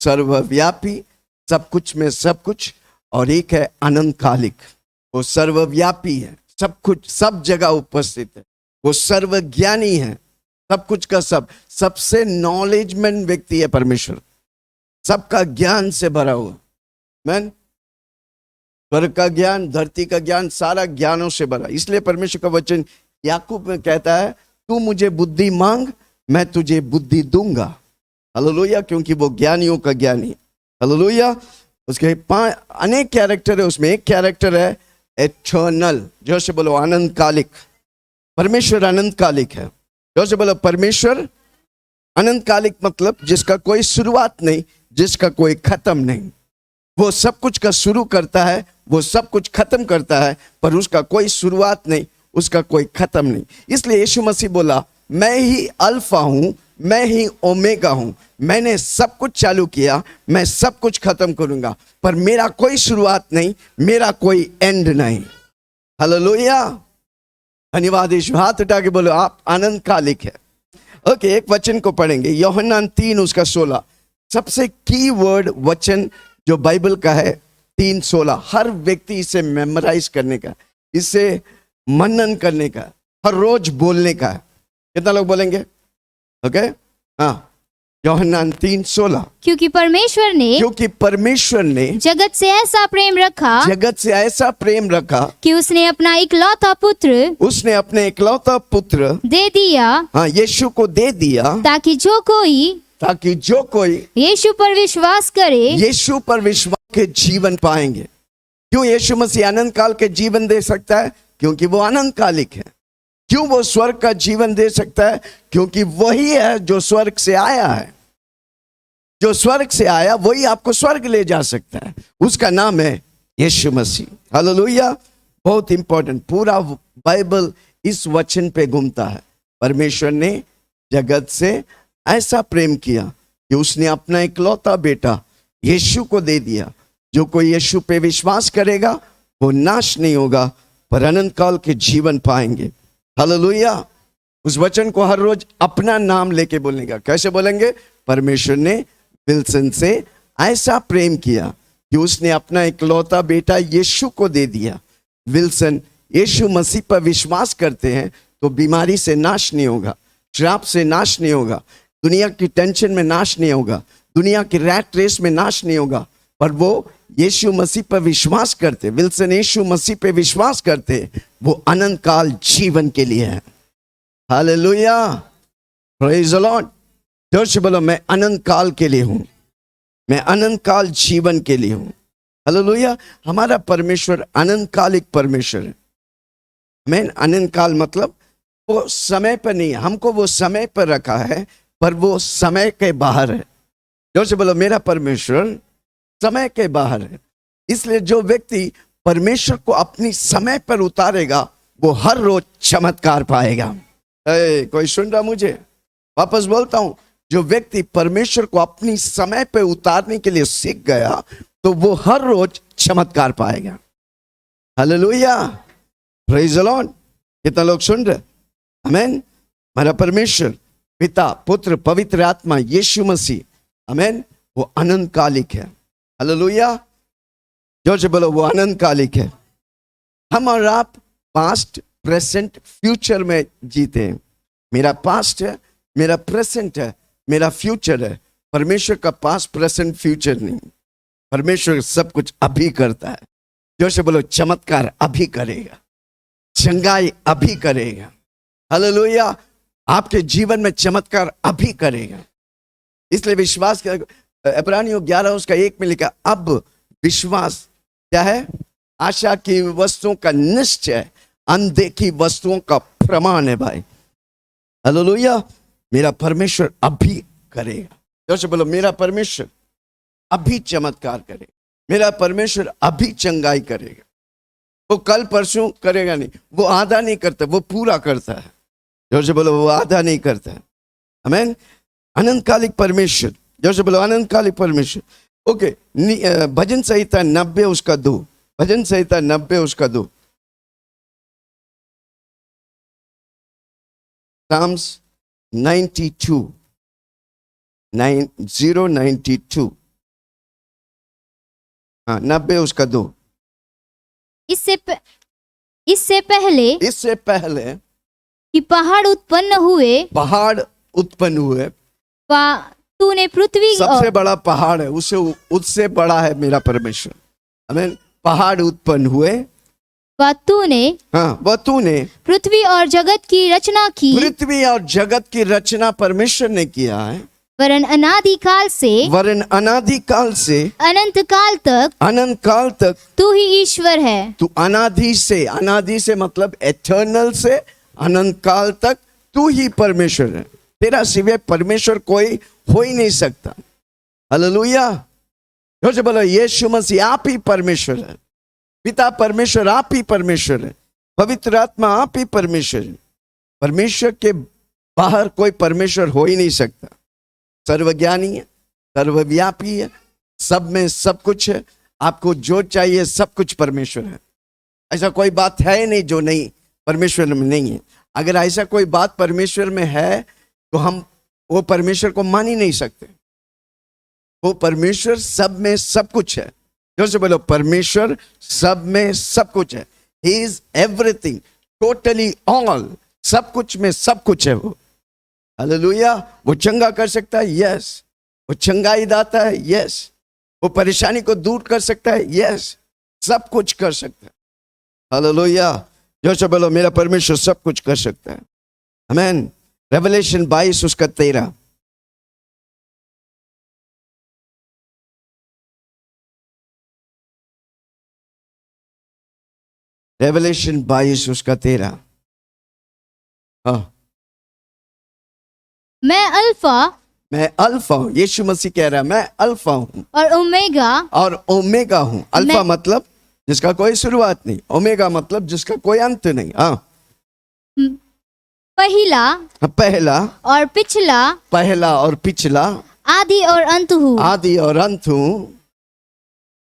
सर्वव्यापी, सब कुछ में सब कुछ, और एक है अनंतकालिक। वो सर्वव्यापी है, सब कुछ सब जगह उपस्थित है। वो सर्वज्ञानी है, सब कुछ का सब, सबसे नॉलेजमेंट व्यक्ति है परमेश्वर, सबका ज्ञान से भरा हुआ। मैन स्वर्ग का ज्ञान, धरती का ज्ञान, सारा ज्ञानों से भरा। इसलिए परमेश्वर का वचन याकूब में कहता है, तू मुझे बुद्धि मांग, मैं तुझे बुद्धि दूंगा। हालेलुया, क्योंकि वो ज्ञानियों का ज्ञानी। हालेलुया। उसके अनेक कैरेक्टर है, उसमें एक कैरेक्टर है एटर्नल, जो से बोलो अनंतकालिक। परमेश्वर अनंतकालिक है। जो से बोलो परमेश्वर अनंतकालिक, मतलब जिसका कोई शुरुआत नहीं, जिसका कोई खत्म नहीं। वो सब कुछ का शुरू करता है, वो सब कुछ खत्म करता है, पर उसका कोई शुरुआत नहीं, उसका कोई खत्म नहीं। इसलिए यीशु मसीह बोला, मैं ही अल्फा हूं, मैं ही ओमेगा हूं। मैंने सब कुछ चालू किया, मैं सब कुछ खत्म करूंगा, पर मेरा कोई शुरुआत नहीं, मेरा कोई एंड नहीं। हालेलुया, धन्यवाद यीशु। हाथ उठा के बोलो, आप अनंतकालिक है। ओके, एक वचन को पढ़ेंगे, यूहन्ना 3 उसका 16। सबसे की वर्ड वचन जो बाइबल का है 3:16। हर व्यक्ति इसे मेमोराइज करने का, इसे मनन करने का, हर रोज बोलने का। कितना लोग बोलेंगे? ओके, हाँ, यूहन्ना 3:16। क्योंकि परमेश्वर ने जगत से ऐसा प्रेम रखा कि उसने अपना इकलौता पुत्र दे दिया, हाँ, यीशु को दे दिया, ताकि जो कोई यीशु पर विश्वास के जीवन पाएंगे। क्यों यीशु मसीह अनंत काल के जीवन दे सकता है? क्योंकि वो अनंतकालिक है। क्यों वो स्वर्ग का जीवन दे सकता है? क्योंकि वही है जो स्वर्ग से आया है। जो स्वर्ग से आया वही आपको स्वर्ग ले जा सकता है, उसका नाम है यीशु मसीह। हालेलुया, बहुत इंपॉर्टेंट। पूरा बाइबल इस वचन पे घूमता है। परमेश्वर ने जगत से ऐसा प्रेम किया कि उसने अपना इकलौता बेटा यीशु को दे दिया। जो कोई यीशु पे विश्वास करेगा वो नाश नहीं होगा, पर अनंत काल के जीवन पाएंगे। हालेलुया। उस वचन को हर रोज अपना नाम लेके बोलने का। कैसे बोलेंगे? परमेश्वर ने विल्सन से ऐसा प्रेम किया कि उसने अपना इकलौता बेटा यीशु को दे दिया। विल्सन यीशु मसीह पर विश्वास करते हैं तो बीमारी से नाश नहीं होगा, श्राप से नाश नहीं होगा, दुनिया की टेंशन में नाश नहीं होगा, दुनिया की रैट रेस में नाश नहीं होगा, पर वो यीशु मसीह पर विश्वास करते, विल्सन यीशु मसीह पे विश्वास करते, वो अनंत काल जीवन के लिए है। Hallelujah, praise the Lord. जोर से बोलो, मैं अनंत काल के लिए हूं, मैं अनंत काल जीवन के लिए हूं। हालेलुया। हमारा परमेश्वर अनंत कालिक परमेश्वर है। मैं अनंत काल मतलब वो समय पर नहीं है, हमको वो समय पर रखा है, पर वो समय के बाहर है। जोर से बोलो, मेरा परमेश्वर समय के बाहर है। इसलिए जो व्यक्ति परमेश्वर को अपनी समय पर उतारेगा वो हर रोज चमत्कार पाएगा। कोई सुन रहा मुझे? वापस बोलता हूं, जो व्यक्ति परमेश्वर को अपनी समय पे उतारने के लिए सीख गया तो वो हर रोज चमत्कार पाएगा। Hallelujah, praise the Lord. कितना लोग सुन रहे? आमीन। हमारा परमेश्वर पिता, पुत्र, पवित्र आत्मा, यीशु मसीह, आमीन, वो अनंत कालिक है। हालेलुया। जोर से बोलो, वो अनंत कालिक है। हम और आप पास्ट, प्रेजेंट, फ्यूचर में जीते हैं। मेरा पास्ट है, मेरा प्रेजेंट है, मेरा फ्यूचर है। परमेश्वर का पास्ट, प्रेजेंट, फ्यूचर नहीं। परमेश्वर सब कुछ अभी करता है। जोर से बोलो, चमत्कार अभी करेगा, चंगाई अभी करेगा। हालेलुया। आपके जीवन में चमत्कार अभी करेगा। इसलिए विश्वास करेगा। इब्रानियों 11:1 में लिखा, अब विश्वास क्या है? आशा की वस्तुओं का निश्चय, अनदेखी वस्तुओं का प्रमाण है। भाई हालेलुया। मेरा परमेश्वर अभी करेगा। जैसे बोलो, मेरा परमेश्वर अभी चमत्कार करेगा, मेरा परमेश्वर अभी चंगाई करेगा। वो कल परसों करेगा नहीं, वो आधा नहीं करता, वो पूरा करता है। जैसे बोलो, वो आधा नहीं करता है। आमीन। अनंतकालिक परमेश्वर। जैसे बोलो, अनंतकालिक परमेश्वर। ओके, भजन संहिता 90 उसका 2। भजन संहिता 90 उसका 2। Psalms 92 9092। हाँ 90 उसका 2। इससे पहले इससे पहले कि पहाड़ उत्पन्न हुए तूने पृथ्वी सबसे बड़ा पहाड़ है, उससे बड़ा है मेरा परमेश्वर। आमीन। पहाड़ उत्पन्न हुए, तूने पृथ्वी और जगत की रचना की। पृथ्वी और जगत की रचना परमेश्वर ने किया है। वरन अनादिकाल से अनंत काल तक तू ही ईश्वर है। तू अनादि से मतलब एटर्नल से अनंत काल तक तू ही परमेश्वर है। तेरा सिवाय परमेश्वर कोई हो ही नहीं सकता। हालेलुया। जोर से बोलो, यीशु मसीह आप ही परमेश्वर है। पिता परमेश्वर आप ही परमेश्वर है। पवित्र आत्मा आप ही परमेश्वर है। परमेश्वर के बाहर कोई परमेश्वर हो ही नहीं सकता। सर्वज्ञानी है, सर्वव्यापी है, सब में सब कुछ है। आपको जो चाहिए सब कुछ परमेश्वर है। ऐसा कोई बात है नहीं जो नहीं परमेश्वर में नहीं है। अगर ऐसा कोई बात परमेश्वर में है तो हम वो परमेश्वर को मान ही नहीं सकते। वो परमेश्वर सब में सब कुछ है। जोर से बोलो, परमेश्वर सब में सब कुछ है। He is everything, totally all, सब कुछ में सब कुछ है वो। हालेलुया। वो चंगा कर सकता है, यस। वो चंगाई दाता है, यस। वो परेशानी को दूर कर सकता है, यस। सब कुछ कर सकता है। हालेलुया। जोर से बोलो, मेरा परमेश्वर सब कुछ कर सकता है। आमीन। रेवलेशन 22 उसका 13। रेवलेशन 22 उसका 13। हाँ। मैं अल्फा हूं। यीशु मसीह कह रहा है मैं अल्फा हूं और ओमेगा हूं। अल्फा मतलब जिसका कोई शुरुआत नहीं, ओमेगा मतलब जिसका कोई अंत नहीं। हाँ। पहला और पिछला आदि और अंत हूं।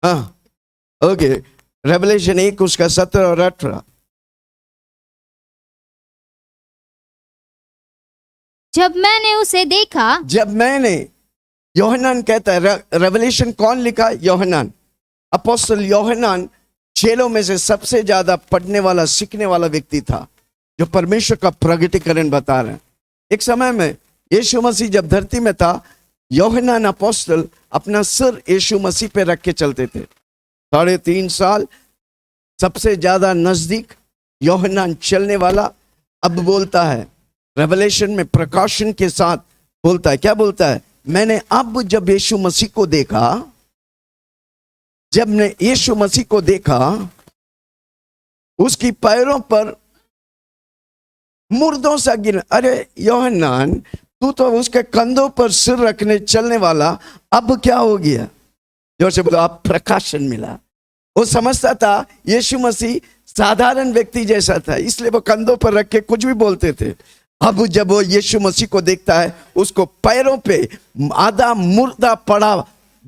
हाँ। ओके। रेवलेशन 1 उसका 17 और 18। जब मैंने यूहन्ना कहता है, रेवलेशन कौन लिखा? यूहन्ना, अपोस्टल यूहन्ना चेलों में से सबसे ज्यादा पढ़ने वाला सीखने वाला व्यक्ति था, जो परमेश्वर का प्रगटीकरण बता रहे हैं। एक समय में यीशु मसीह जब धरती में था, यूहन्ना अपोस्टल अपना सिर यीशु मसीह पे रख के चलते थे। 3.5 साल सबसे ज्यादा नजदीक यूहन्ना चलने वाला अब बोलता है, रेवलेशन में प्रकाशन के साथ बोलता है। क्या बोलता है? मैंने अब जब यीशु मसीह को देखा, जब ने यीशु मसीह को देखा, उसकी पैरों पर मुर्दों सा गिर। अरे यूहन्ना, तू तो उसके कंधों पर सिर रखने चलने वाला, अब क्या हो गया? जोर से बोलो, आप प्रकाशन मिला। वो समझता था यीशु मसीह साधारण व्यक्ति जैसा था, इसलिए वो कंधों पर रख के कुछ भी बोलते थे। अब जब वो यीशु मसीह को देखता है, उसको पैरों पे आधा मुर्दा पड़ा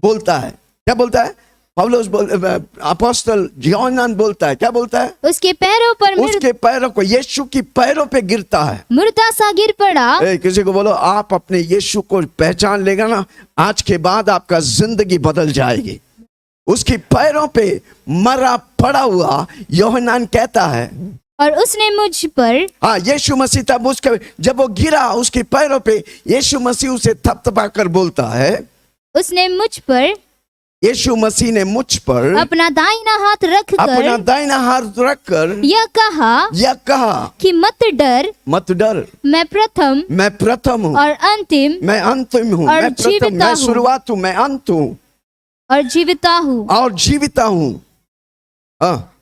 बोलता है। क्या बोलता है? पौलुस अपोस्टल यूहन्ना बोलता है। क्या बोलता है? उसके पैरों को, यीशु की पैरों पे गिरता है, मुर्दा सा गिर पड़ा। किसी को बोलो, आप अपने यीशु को पहचान लेगा ना, आज के बाद आपका जिंदगी बदल जाएगी। उसकी पैरों पे मरा पड़ा हुआ यूहन्ना कहता है, और उसने मुझ पर, हाँ यीशु मसीह तब उसके, जब वो गिरा उसके पैरों पे, यीशु मसीह उसे थपथपा कर बोलता है, यीशु मसीह ने मुझ पर अपना दाहिना हाथ रखकर यह कहा कि मत डर, मैं प्रथम हूँ और अंतिम, मैं हूँ, मैं प्रथम, मैं शुरुआत हूँ, मैं अंत हूँ और जीविता हूँ।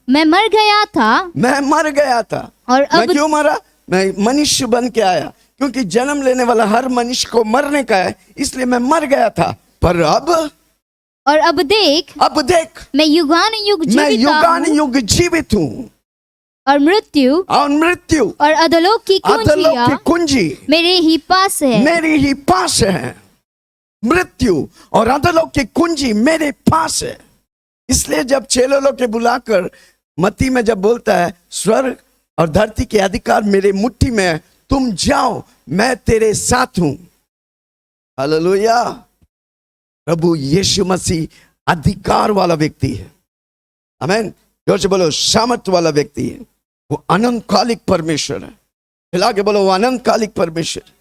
मैं मर गया था और अब मैं क्यों मरा? मैं मनुष्य बन के आया, क्योंकि जन्म लेने वाला हर मनुष्य को मरने का है, इसलिए मैं मर गया था। पर अब देख मैं युगानुयुग जीवित हूँ और मृत्यु और अधोलोक की कुंजी मेरे ही पास है। मृत्यु और अधोलोक की कुंजी मेरे पास है। इसलिए जब चेलों लोग के बुलाकर मत्ती में जब बोलता है, स्वर्ग और धरती के अधिकार मेरे मुट्ठी में है, तुम जाओ, मैं तेरे साथ हूं। हालेलुया। प्रभु यीशु मसीह अधिकार वाला व्यक्ति है। आमीन। जोर से बोलो, सामर्थ वाला व्यक्ति है। वो अनंतकालिक परमेश्वर है। हिला के बोलो, वो अनंतकालिक परमेश्वर।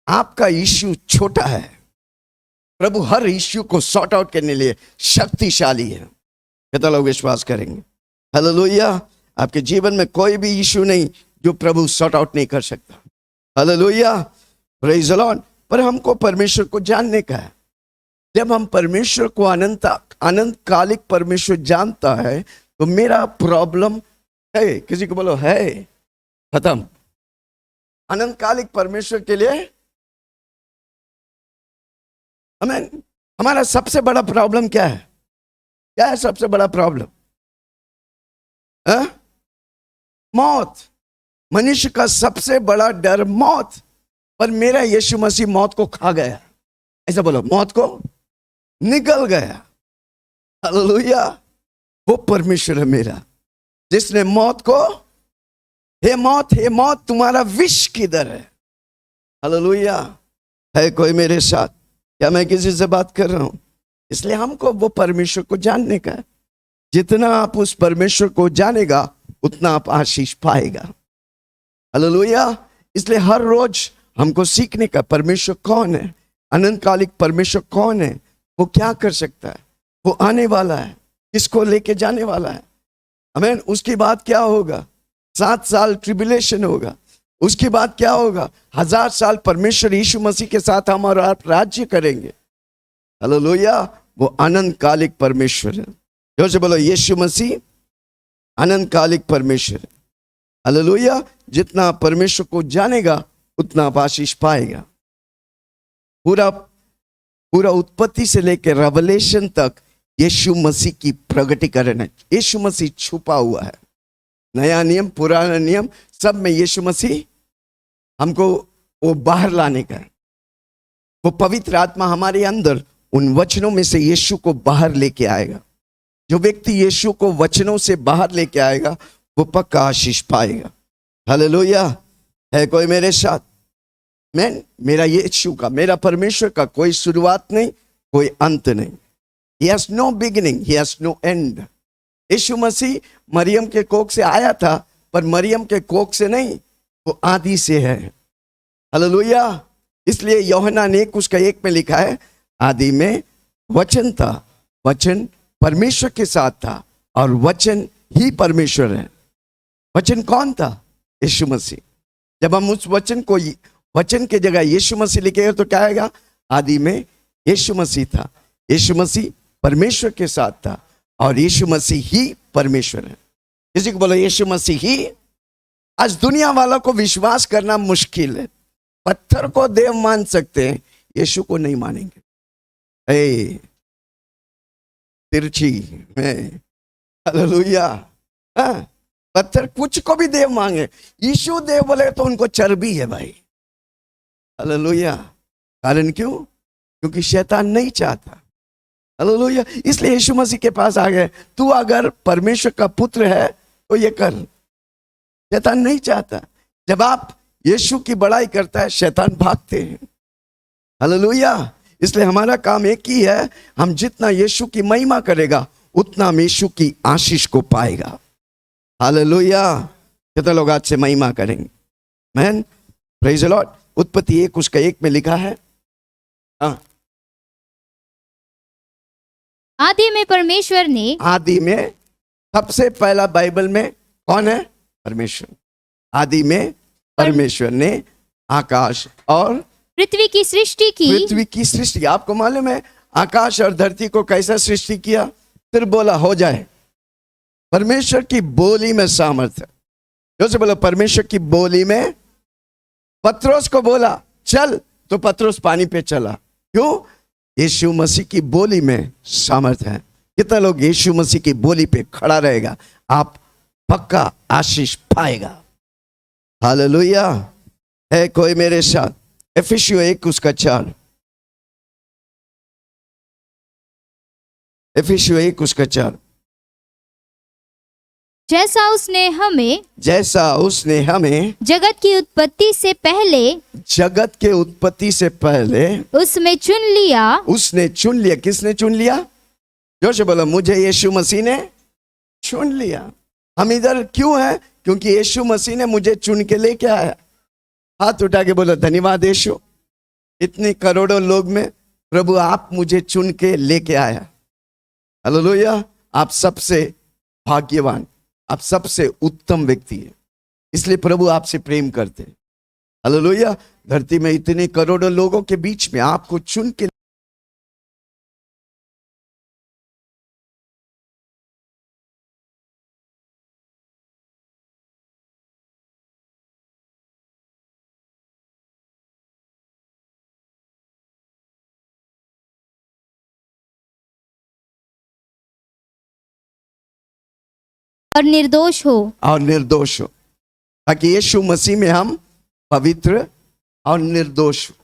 आपका इश्यू छोटा है, प्रभु हर इश्यू को सॉर्ट आउट करने लिए शक्तिशाली है। कितना लोग विश्वास करेंगे? हालेलुया। आपके जीवन में कोई भी इश्यू नहीं जो प्रभु सॉर्ट आउट नहीं कर सकता। Hallelujah, praise the Lord. पर हमको परमेश्वर को जानने का है। जब हम परमेश्वर को अनंतकालिक परमेश्वर जानता है तो मेरा प्रॉब्लम है, किसी को बोलो है, खत्म। अनंतकालिक परमेश्वर के लिए हमारा सबसे बड़ा प्रॉब्लम क्या है? क्या है सबसे बड़ा प्रॉब्लम? मौत। मनुष्य का सबसे बड़ा डर मौत। पर मेरा यीशु मसीह मौत को खा गया। ऐसा बोलो, मौत को निकल गया। हालेलुया। वो परमेश्वर है मेरा जिसने मौत को, हे मौत तुम्हारा विष किधर है? हालेलुया। है कोई मेरे साथ? क्या मैं किसी से बात कर रहा हूं? इसलिए हमको वो परमेश्वर को जानने का है। जितना आप उस परमेश्वर को जानेगा उतना आप आशीष पाएगा। हालेलुया। इसलिए हर रोज हमको सीखने का, परमेश्वर कौन है, अनंतकालिक परमेश्वर कौन है, वो क्या कर सकता है, वो आने वाला है, किसको लेके जाने वाला है। आमीन। उसके बाद क्या होगा? 7 साल ट्रिबुलेशन होगा। उसके बाद क्या होगा? 1000 साल परमेश्वर यीशु मसीह के साथ हम और आप राज्य करेंगे। हालेलुया। वो अनंतकालिक परमेश्वर है। जोर से बोलो, यीशु मसीह अनंतकालिक परमेश्वर है। हालेलुया। जितना परमेश्वर को जानेगा उतना आप आशीष पाएगा। पूरा उत्पत्ति से लेकर रेवलेशन तक यीशु मसीह की प्रगटीकरण है। यीशु मसीह छुपा हुआ है। नया नियम, पुराना नियम, सब में यीशु मसीह हमको वो बाहर लाने का है। वो पवित्र आत्मा हमारे अंदर उन वचनों में से यीशु को बाहर लेके आएगा। जो व्यक्ति यीशु को वचनों से बाहर लेके आएगा वो पक्का आशीष पाएगा। हालेलुया। है कोई मेरे साथ? मेरा यीशु का, मेरा परमेश्वर का कोई शुरुआत नहीं, कोई अंत नहीं। He has no beginning, he has no end। यीशु मसीह मरियम के कोख से आया था, पर मरियम के कोख से नहीं, वो आदि से है। हालेलुया। इसलिए यूहन्ना ने 1:1 में लिखा है, आदि में वचन था, वचन परमेश्वर के साथ था और वचन ही परमेश्वर है। वचन कौन था? यीशु मसीह। जब हम उस वचन को, वचन के जगह यीशु मसीह लिखेगा तो क्या आएगा? आदि में यीशु मसीह था। यीशु मसीह परमेश्वर के साथ था और यीशु मसीह ही परमेश्वर है। किसी को बोलो, यीशु मसीह ही। आज दुनिया वालों को विश्वास करना मुश्किल है। पत्थर को देव मान सकते हैं, यीशु को नहीं मानेंगे। तिरछी में हालेलुया। पत्थर कुछ को भी देव मांगे, यीशु देव बोले तो उनको चर्बी है भाई। हालेलुया। कारण क्यों? क्योंकि शैतान नहीं चाहता। हालेलुया। इसलिए यीशु मसीह के पास आ गए, तू अगर परमेश्वर का पुत्र है तो ये कर। शैतान नहीं चाहता। जब आप यीशु की बड़ाई करता है शैतान भागते हैं। हालेलुया। इसलिए हमारा काम एक ही है, हम जितना यीशु की महिमा करेगा उतना हम यीशु की आशीष को पाएगा। हालेलुया। कितने लोग आज से महिमा करेंगे? Man, praise the Lord. उत्पत्ति 1:1 में लिखा है, आदि में परमेश्वर ने, आदि में सबसे पहला बाइबल में कौन है? परमेश्वर। आदि में परमेश्वर ने आकाश और पृथ्वी की सृष्टि की। पृथ्वी की सृष्टि। आपको मालूम है आकाश और धरती को कैसा सृष्टि किया? फिर बोला हो जाए। परमेश्वर की बोली में सामर्थ्य है। जो से बोला, परमेश्वर की बोली में। पत्रोस को बोला चल, तो पत्रोस पानी पे चला। क्यों? यीशु मसीह की बोली में सामर्थ्य है। कितना लोग यीशु मसीह की बोली पे खड़ा रहेगा, आप पक्का आशीष पाएगा। हालेलुया। है कोई मेरे साथ? एफिसियों 1:4। एफिसियों 1:4। जैसा उसने हमें जगत की उत्पत्ति से पहले, जगत के उत्पत्ति से पहले उसमें चुन लिया। उसने चुन लिया। किसने चुन लिया? जोर से बोलो, मुझे यीशु मसीह ने चुन लिया। हम इधर क्यों हैं? क्योंकि यीशु मसीह ने मुझे चुन के लेके आया। हाथ उठा के बोलो, धन्यवाद यीशु, इतने करोड़ों लोग में प्रभु आप मुझे चुन के लेके आया। हालेलुया। आप सबसे भाग्यवान, आप सबसे उत्तम व्यक्ति है, इसलिए प्रभु आपसे प्रेम करते हैं। हालेलुया। धरती में इतने करोड़ों लोगों के बीच में आपको चुन के और निर्दोष हो, ताकि यीशु मसीह में हम पवित्र और निर्दोष हो।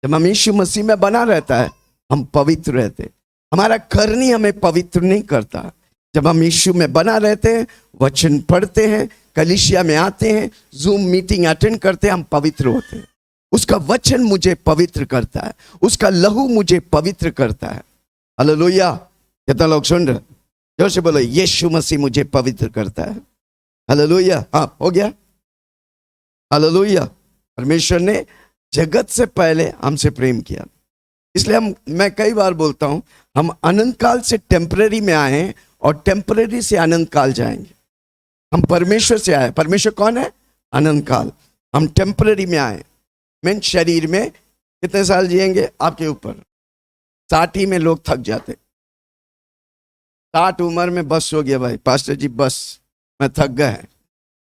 जब हम यीशु मसीह में बना रहता है, हम पवित्र रहते। हमारा करनी हमें पवित्र नहीं करता। जब हम यीशु में बना रहते हैं, वचन पढ़ते हैं, कलीसिया में आते हैं, जूम मीटिंग अटेंड करते हैं, हम पवित्र होते हैं। उसका वचन मुझे पवित्र करता है, उसका लहू मुझे पवित्र करता है। हालेलुया। कितना लोग सुन रहे? जोर से बोलो, यीशु मसीह मुझे पवित्र करता है। हालेलुया। हाँ, हो गया। हालेलुया। परमेश्वर ने जगत से पहले हमसे प्रेम किया, इसलिए मैं कई बार बोलता हूं, हम अनंत काल से टेम्पररी में आए हैं और टेम्पररी से अनंत काल जाएंगे। हम परमेश्वर से आए। परमेश्वर कौन है? अनंत काल। हम टेम्पररी में आए। मैं शरीर में कितने साल जिएंगे आपके ऊपर। 60 में लोग थक जाते। 60 उम्र में बस हो गया भाई, पास्टर जी बस मैं थक गए।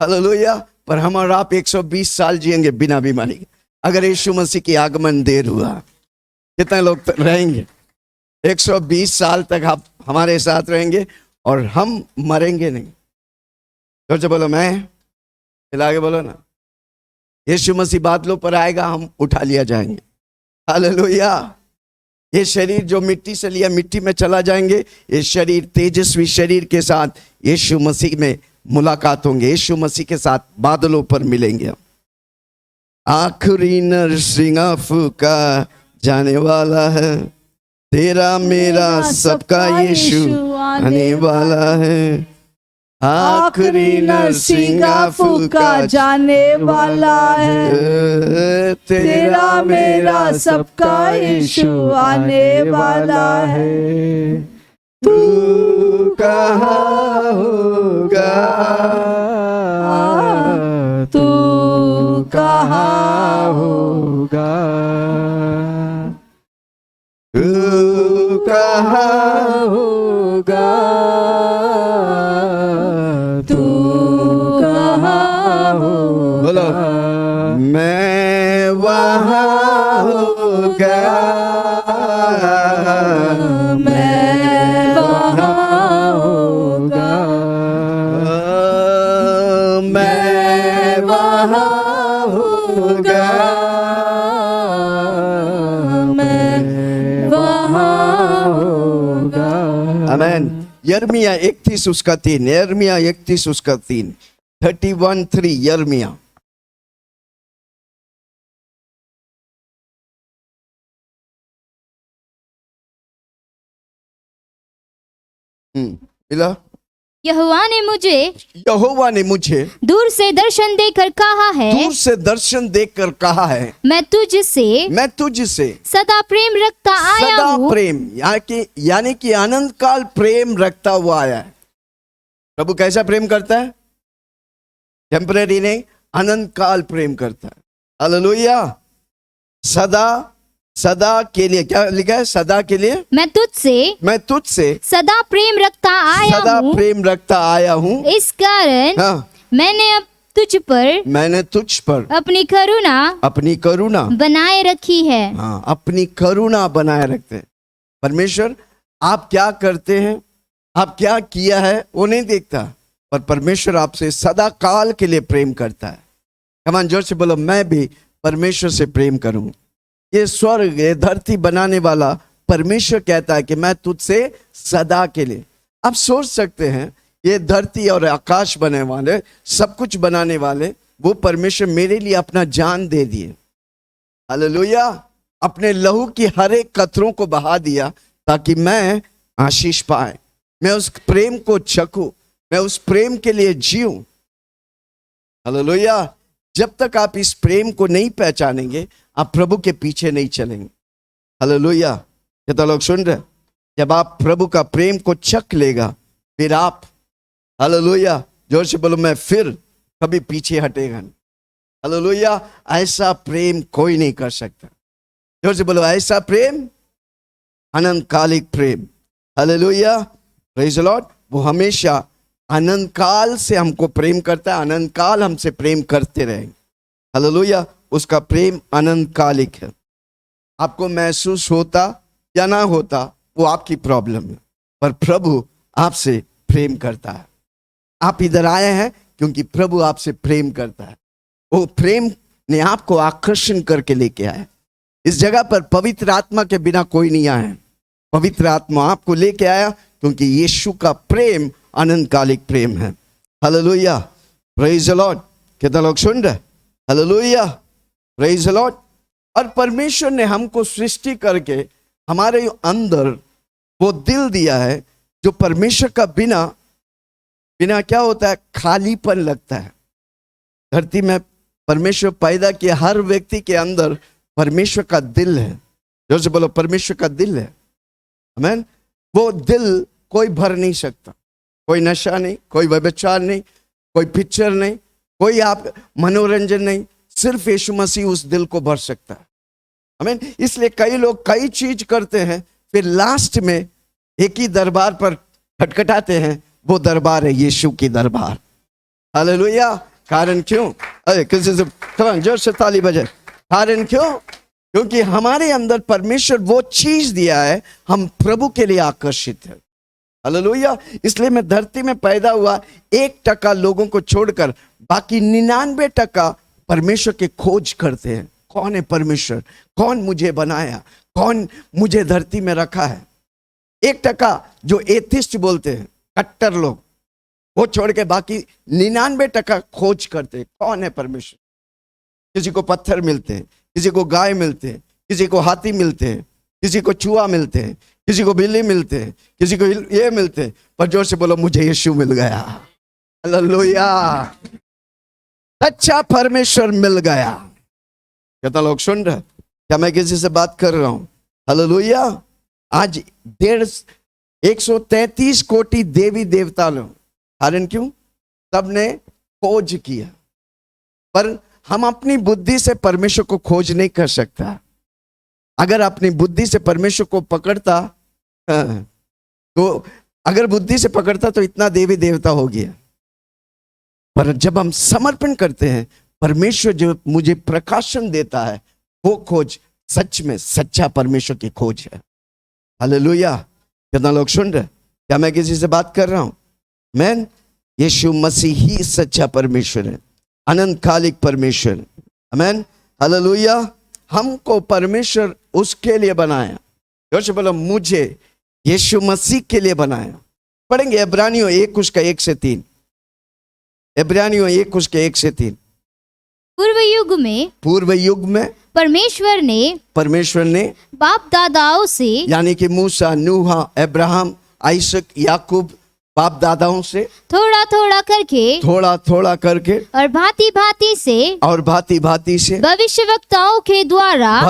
हालेलुया। पर हम और आप 120 साल जिएंगे बिना बीमारी के, अगर यीशु मसीह की आगमन देर हुआ। कितने लोग रहेंगे? 120 साल तक आप हमारे साथ रहेंगे और हम मरेंगे नहीं। तो बोलो, मैं चला के बोलो ना, यीशु मसीह बादलों पर आएगा, हम उठा लिया जाएंगे। हालेलुया। ये शरीर जो मिट्टी से लिया मिट्टी में चला जाएंगे। ये शरीर तेजस्वी शरीर के साथ यीशु मसीह में मुलाकात होंगे, यीशु मसीह के साथ बादलों पर मिलेंगे। आखिरी नरसिंह फूका जाने वाला है, तेरा मेरा सबका यीशु आने वाला है। आखिरी नरसिंह फूका जाने वाला है, तेरा मेरा सबका यीशु आने वाला है। तू कहाँ होगा, तू कहाँ होगा, तू कहाँ होगा, तू कहाँ होगा। बोलो, मैं वहाँ होगा, मैं वहाँ होगा, मैं वहाँ होगा, मैं वहाँ होगा। आमीन। यिर्मयाह 31 उसका 3, यिर्मयाह 31 उसका 3, 31:3 यिर्मयाह। मिला? यहोवा ने मुझे दूर से दर्शन देकर कहा है, दूर से दर्शन देकर कहा है, मैं तुझसे सदा प्रेम रखता आया हूँ। प्रेम यानी कि अनंत काल प्रेम रखता हुआ आया है। प्रभु कैसा प्रेम करता है? टेम्परेरी नहीं, अनंत काल प्रेम करता है। हालेलुया। सदा के लिए, क्या लिखा है? सदा के लिए मैं तुझसे सदा प्रेम रखता आया हूँ। इस कारण मैंने तुझ पर अपनी करुणा बनाए रखी है। हाँ, अपनी करुणा बनाए रखते हैं। परमेश्वर आप क्या करते हैं, आप क्या किया है वो नहीं देखता, पर परमेश्वर आपसे सदा काल के लिए प्रेम करता है। कमान जोर से बोलो, मैं भी परमेश्वर से प्रेम करूं। ये स्वर्ग, ये धरती बनाने वाला परमेश्वर कहता है कि मैं तुझसे सदा के लिए। आप सोच सकते हैं, ये धरती और आकाश बनाने वाले, सब कुछ बनाने वाले वो परमेश्वर मेरे लिए अपना जान दे दिए। हालेलुया। अपने लहू की हर एक कतरों को बहा दिया ताकि मैं आशीष पाए, मैं उस प्रेम को चखूं, मैं उस प्रेम के लिए जीऊं। हालेलुया। जब तक आप इस प्रेम को नहीं पहचानेंगे, आप प्रभु के पीछे नहीं चलेंगे। हालेलुया। कितना लोग सुन रहे? जब आप प्रभु का प्रेम को चख लेगा, फिर आप, हालेलुया, जोर से बोलो, मैं फिर कभी पीछे हटेगा नहीं। हालेलुया। ऐसा प्रेम कोई नहीं कर सकता। जोर से बोलो, ऐसा प्रेम, अनंतकालिक प्रेम। Hallelujah, praise the Lord. वो हमेशा अनंत काल से हमको प्रेम करता है, अनंत काल हमसे प्रेम करते रहेंगे। हालेलुया। उसका प्रेम अनंत कालिक है। आपको महसूस होता या ना होता वो आपकी प्रॉब्लम है, पर प्रभु आपसे प्रेम करता है। आप इधर आए हैं क्योंकि प्रभु आपसे प्रेम करता है। वो प्रेम ने आपको आकर्षण करके लेके आया। इस जगह पर पवित्र आत्मा के बिना कोई नहीं आया। पवित्र आत्मा आपको लेके आया क्योंकि यीशु का प्रेम अनंतकालिक प्रेम है। Hallelujah, praise the Lord. कितना लोग सुन रहे? Hallelujah, praise the Lord. और परमेश्वर ने हमको सृष्टि करके हमारे अंदर वो दिल दिया है जो परमेश्वर का बिना क्या होता है, खालीपन लगता है। धरती में परमेश्वर पैदा किया, हर व्यक्ति के अंदर परमेश्वर का दिल है। जोर से बोलो, परमेश्वर का दिल है। आमीन। वो दिल कोई भर नहीं सकता। कोई नशा नहीं, कोई व्यभिचार नहीं, कोई पिक्चर नहीं, कोई आप मनोरंजन नहीं, सिर्फ यीशु मसीह उस दिल को भर सकता है। आमीन। इसलिए कई लोग कई चीज करते हैं, फिर लास्ट में एक ही दरबार पर खटखटाते हैं। वो दरबार है यीशु की दरबार। हालेलुया। कारण क्यों? अरे किसी से जोर से ताली बजाए। कारण क्यों? क्योंकि हमारे अंदर परमेश्वर वो चीज दिया है, हम प्रभु के लिए आकर्षित है। हालेलुया। इसलिए मैं धरती में पैदा हुआ, 1% लोगों को छोड़कर बाकी 99% परमेश्वर की खोज करते हैं। कौन है परमेश्वर? कौन मुझे बनाया? कौन मुझे धरती में रखा है? 1% जो एथिस्ट बोलते हैं, कट्टर लोग, वो छोड़ के बाकी 99% खोज करते हैं कौन है परमेश्वर। किसी को पत्थर मिलते हैं, किसी को गाय मिलते हैं, किसी को हाथी मिलते हैं, किसी को चूहा मिलते हैं, किसी को बिल्ली मिलते हैं, किसी को ये मिलते हैं, पर जोर से बोलो, मुझे यीशु मिल गया। हालेलुया। अच्छा परमेश्वर मिल गया। कितना लोग सुन रहे? क्या मैं किसी से बात कर रहा हूं? हालेलुया। आज 133 कोटि देवी देवता लोग। कारण क्यों? सबने खोज किया। पर हम अपनी बुद्धि से परमेश्वर को खोज नहीं कर सकता। अगर अपनी बुद्धि से परमेश्वर को पकड़ता, तो अगर बुद्धि से पकड़ता तो इतना देवी देवता हो गया। पर जब हम समर्पण करते हैं, परमेश्वर जो मुझे प्रकाशन देता है, वो खोज सच में सच्चा परमेश्वर की खोज है। हालेलुया। कितना लोग सुन रहे? क्या मैं किसी से बात कर रहा हूं? मैन, यीशु मसीह ही सच्चा परमेश्वर है, अनंतकालिक परमेश्वर। आमीन। हालेलुया। हमको परमेश्वर उसके लिए बनाया। जोर से बोलो, मुझे यीशु मसीह के लिए बनाया। पढ़ेंगे इब्रानियों 1:1-3। इब्रानियों 1:1-3। पूर्व युग में परमेश्वर ने बाप दादाओं से, यानी कि मूसा, नूह, अब्राहम, आइसक, याकूब, बाप दादाओं से थोड़ा थोड़ा करके और भांति भांति से भविष्यवक्ताओं के द्वारा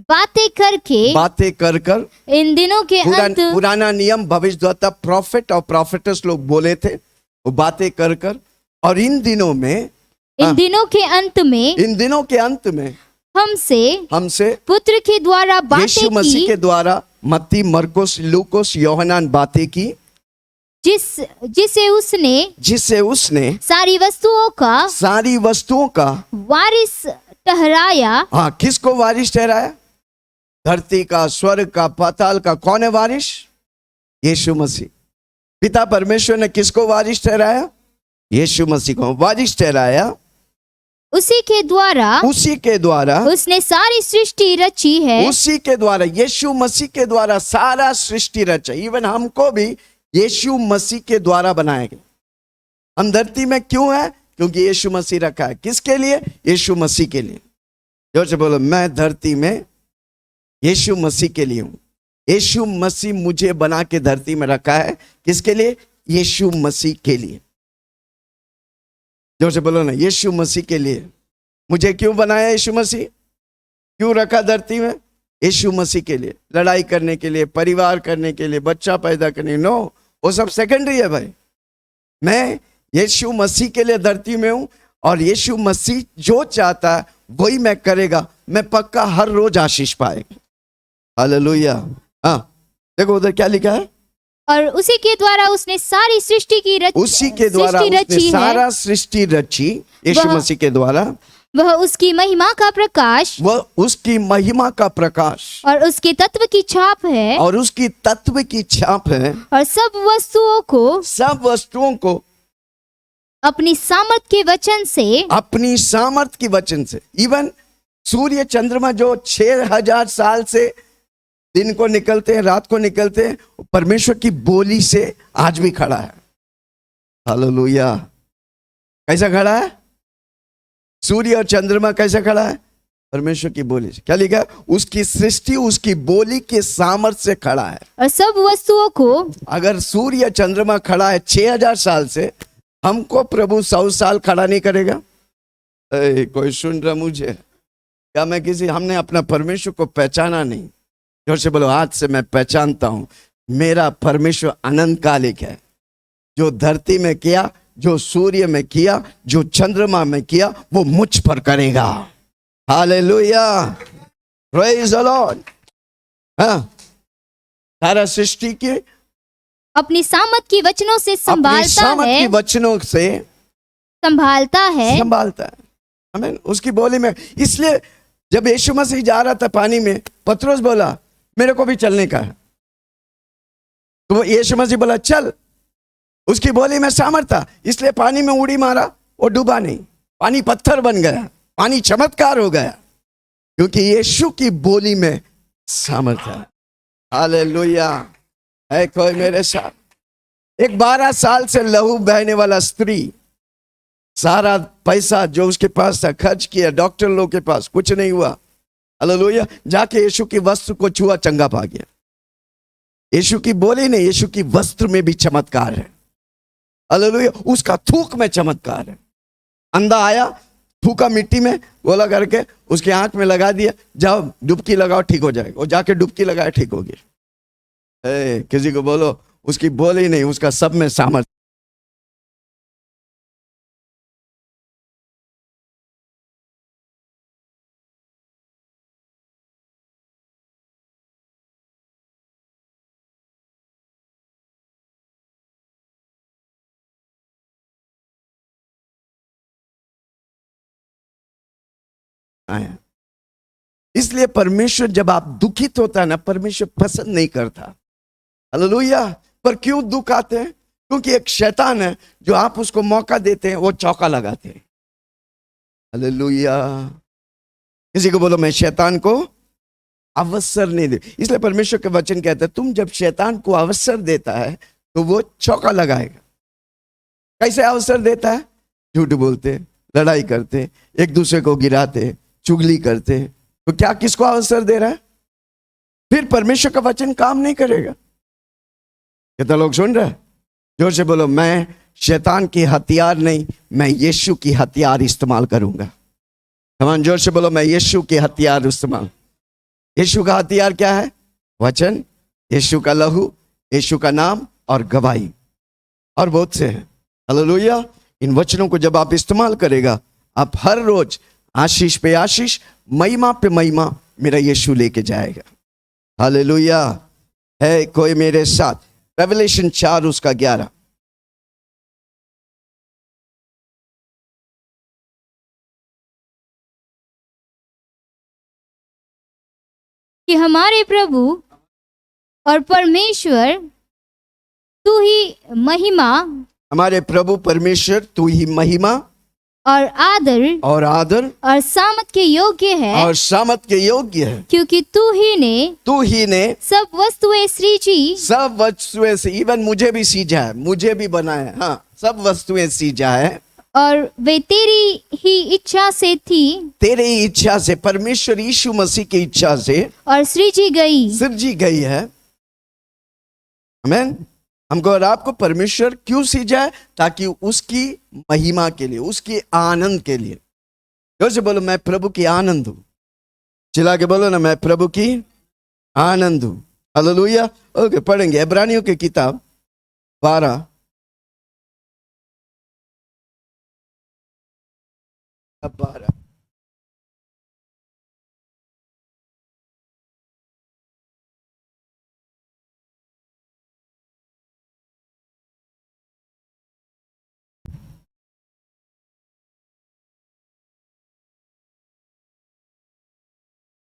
बातें कर इन दिनों के अंत, पुराना नियम भविष्यवक्ता, प्रॉफिट और प्रॉफिटस लोग बोले थे, वो बातें कर और इन दिनों के अंत में हमसे पुत्र के द्वारा बातें की, यीशु मसीह के द्वारा मत्ती, मरकुस, लूकोस, योहनान बातें की, जिसे उसने सारी वस्तुओं का वारिस ठहराया। हाँ, किसको वारिस ठहराया? धरती का, स्वर्ग का, पाताल का। कौन है वारिस? यीशु मसीह। पिता परमेश्वर ने किसको वारिस ठहराया? यीशु मसीह को वारिस ठहराया। उसी के द्वारा उसने सारी सृष्टि रची है। उसी के द्वारा, यीशु मसीह के द्वारा सारा सृष्टि रचा। इवन हमको भी यीशु मसीह के द्वारा बनाया गया। हम धरती में क्यों है? क्योंकि यीशु मसीह रखा है। किसके लिए? यीशु मसीह के लिए। जोर से बोलो, मैं धरती में यीशु मसीह के लिए हूं। यीशु मसीह मुझे बना के धरती में रखा है। किसके लिए? यीशु मसीह के लिए। जोर से बोलो ना, यीशु मसीह के लिए। मुझे क्यों बनाया यीशु मसीह? क्यों रखा धरती में? यीशु मसीह के लिए। लड़ाई करने के लिए, परिवार करने के लिए, बच्चा पैदा करने? नो, वो सब सेकेंडरी है भाई। मैं यीशु मसीह के लिए धरती में हूं, और यीशु मसीह जो चाहता है वही मैं करेगा। मैं पक्का हर रोज आशीष पाएगा। हालेलुया। हाँ, देखो उधर क्या लिखा है। और उसी के द्वारा उसने सारी सृष्टि की उसी के द्वारा उसने सारा सृष्टि रची। यीशु मसीह के द्वारा। वह उसकी महिमा का प्रकाश, वह उसकी महिमा का प्रकाश, और उसके तत्व की छाप है, और उसकी तत्व की छाप है, और सब वस्तुओं को अपनी सामर्थ के वचन से, इवन सूर्य चंद्रमा जो 6000 साल से दिन को निकलते हैं, रात को निकलते हैं, परमेश्वर की बोली से आज भी खड़ा है। हालेलुया। कैसा खड़ा है? सूर्य और चंद्रमा कैसा खड़ा है? परमेश्वर की बोली से। क्या लिखा है? उसकी सृष्टि उसकी बोली के सामर्थ्य से खड़ा है। और सब वस्तुओं को, अगर सूर्य चंद्रमा खड़ा है 6000 साल से, हमको प्रभु 100 साल खड़ा नहीं करेगा? कोई सुन रहा मुझे? क्या मैं हमने अपना परमेश्वर को पहचाना नहीं? जोर से बोलो, आज से मैं पहचानता हूं, मेरा परमेश्वर अनंत कालिक है। जो धरती में किया, जो सूर्य में किया, जो चंद्रमा में किया, वो मुझ पर करेगा। Hallelujah, praise the Lord. हाँ, सारा सृष्टि की अपनी सामर्थ की वचनों से संभालता है। आमीन। उसकी बोली में। इसलिए जब यीशु मसीह जा रहा था पानी में, पतरस बोला मेरे को भी चलने का है, तो यीशु मसीह बोला चल। उसकी बोली में सामर्थ था, इसलिए पानी में उड़ी मारा, वो डूबा नहीं, पानी पत्थर बन गया, पानी चमत्कार हो गया, क्योंकि यीशु की बोली में सामर्थ है। हालेलुया। है कोई मेरे साथ? एक 12 साल से लहू बहने वाला स्त्री, सारा पैसा जो उसके पास था खर्च किया, डॉक्टर लोग के पास, कुछ नहीं हुआ। हालेलुया। जाके यीशु की वस्त्र को छुआ, चंगा पा गया। यीशु की बोली नहीं, यीशु की वस्त्र में भी चमत्कार है। हालेलुया। उसका थूक में चमत्कार है। अंधा आया, थूका मिट्टी में, गोला करके उसके आंख में लगा दिया, जाओ डुबकी लगाओ, ठीक हो जाएगा। वो जाके डुबकी लगाया, ठीक हो गया। किसी को बोलो, उसकी बोली नहीं, उसका सब में सामर्थ्य। आया। इसलिए परमेश्वर जब आप दुखित होता है ना, परमेश्वर पसंद नहीं करता। हालेलुया। पर क्यों दुख आते हैं? क्योंकि एक शैतान है जो आप उसको मौका देते हैं, वो चौका लगाते हैं। हालेलुया। किसी को बोलो, मैं शैतान को अवसर नहीं दे। इसलिए परमेश्वर के वचन कहता है, तुम जब शैतान को अवसर देता है तो वो चौका लगाएगा। कैसे अवसर देता है? झूठ बोलते, लड़ाई करते, एक दूसरे को गिराते, चुगली करते, तो क्या किसको अवसर दे रहा है? फिर परमेश्वर का वचन काम नहीं करेगा। कितना लोग सुन रहे हैं? जोर से बोलो, मैं शैतान की हथियार नहीं, मैं यीशु की हथियार इस्तेमाल करूंगा। कमान, जोर से बोलो, मैं यीशु की हथियार इस्तेमाल। यीशु का हथियार क्या है? वचन, यीशु का लहू, यीशु का नाम और गवाही, और बहुत से हैं। हालेलुया। इन वचनों को जब आप इस्तेमाल करेगा, आप हर रोज आशीष पे आशीष, महिमा पे महिमा मेरा यीशु लेके जाएगा। हालेलुया। है कोई मेरे साथ? रेवलेशन 4 उसका 11। कि हमारे प्रभु और परमेश्वर तू ही महिमा, हमारे प्रभु परमेश्वर तू ही महिमा और आदर और सामत के योग्य है, और सामत के योग्य है, क्योंकि तू ही ने सब वस्तुएं सृजी, सब वस्तुएं से, इवन मुझे भी सीजा है, मुझे भी बनाया है। हाँ, सब वस्तुएं सीजा है, और वे तेरी ही इच्छा से थी तेरे ही इच्छा से, परमेश्वर यीशु मसीह की इच्छा से और सृजी गई। सृजी गई है। आमीन। हमको और आपको परमेश्वर क्यों सींचा है? ताकि उसकी महिमा के लिए, उसकी आनंद के लिए। जोर से बोलो, मैं प्रभु की आनंद हूं। चिल्ला के बोलो ना, मैं प्रभु की आनंद हूं। हालेलुया। ओके, पढ़ेंगे इब्रानियों की किताब 12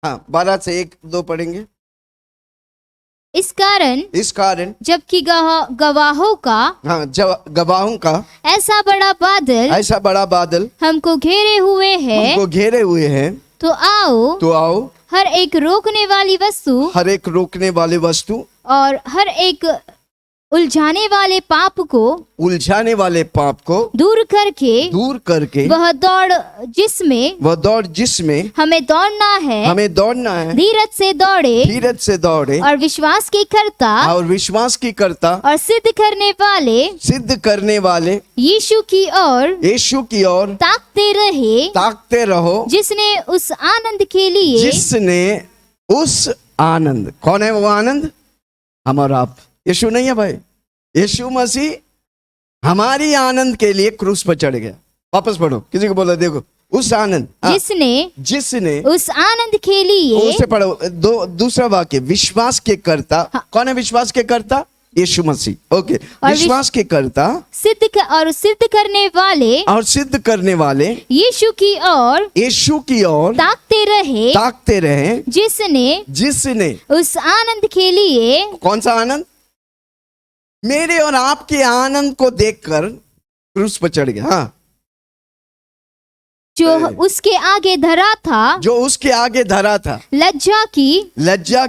हाँ, 12 से 1-2 पढ़ेंगे। इस कारण जबकि गवाहों का हाँ, गवाहों का ऐसा बड़ा बादल हमको घेरे हुए है, हमको घेरे हुए हैं, तो आओ हर एक रोकने वाली वस्तु और हर एक उलझाने वाले पाप को दूर करके वह दौड़ जिसमें हमें दौड़ना है, धीरज से दौड़े और विश्वास की करता और सिद्ध करने वाले यीशु की ओर ताकते रहो, जिसने उस आनंद कौन है वो आनंद? हम और आप। यीशु नहीं है भाई, यीशु मसीह हमारी आनंद के लिए क्रूस पर चढ़ गया। वापस पढ़ो, किसी को बोला देखो, उस आनंद, जिसने उस आनंद के लिए, उसे पढ़ो। दूसरा वाक्य, विश्वास के करता। कौन है विश्वास के करता? यीशु मसीह। ओके, विश्वास के करता, सिद्ध करने वाले यीशु की ओर ताकते रहे, जिसने उस आनंद के लिए, कौन सा आनंद? मेरे और आपके आनंद को देखकर क्रूस पर चढ़ गया। हाँ, जो उसके आगे धरा था, लज्जा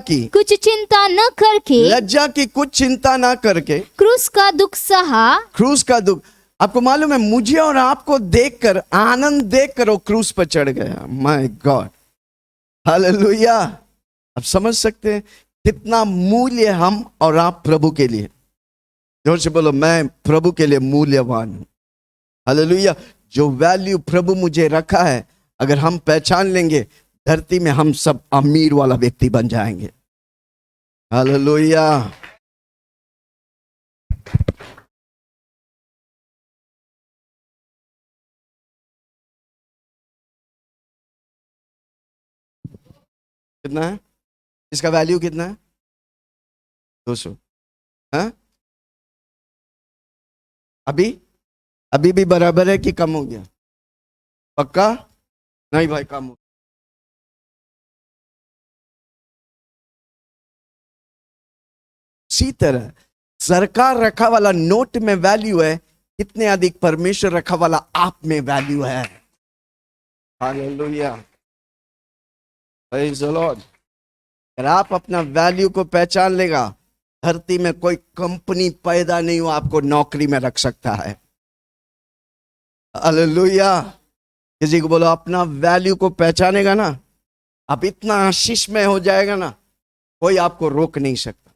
की कुछ चिंता न करके क्रूस का दुख। आपको मालूम है, मुझे और आपको देखकर, आनंद देखकर वो क्रूस पर चढ़ गया। My God, hallelujah. आप समझ सकते हैं कितना मूल्य हम और आप प्रभु के लिए। जोर से बोलो, मैं प्रभु के लिए मूल्यवान हूं। हालेलुया। जो वैल्यू प्रभु मुझे रखा है, अगर हम पहचान लेंगे, धरती में हम सब अमीर वाला व्यक्ति बन जाएंगे। हालेलुया। कितना है इसका वैल्यू? कितना है? 200। हाँ, अभी भी बराबर है कि कम हो गया? पक्का? नहीं भाई, कम हो। इसी तरह सरकार रखा वाला नोट में वैल्यू है, कितने अधिक परमेश्वर रखा वाला आप में वैल्यू है। Hallelujah, praise the Lord. अगर आप अपना वैल्यू को पहचान लेगा, धरती में कोई कंपनी पैदा नहीं हो आपको नौकरी में रख सकता है। हालेलुया। किसी को बोलो, अपना वैल्यू को पहचानेगा ना, आप इतना आशीष में हो जाएगा ना, कोई आपको रोक नहीं सकता।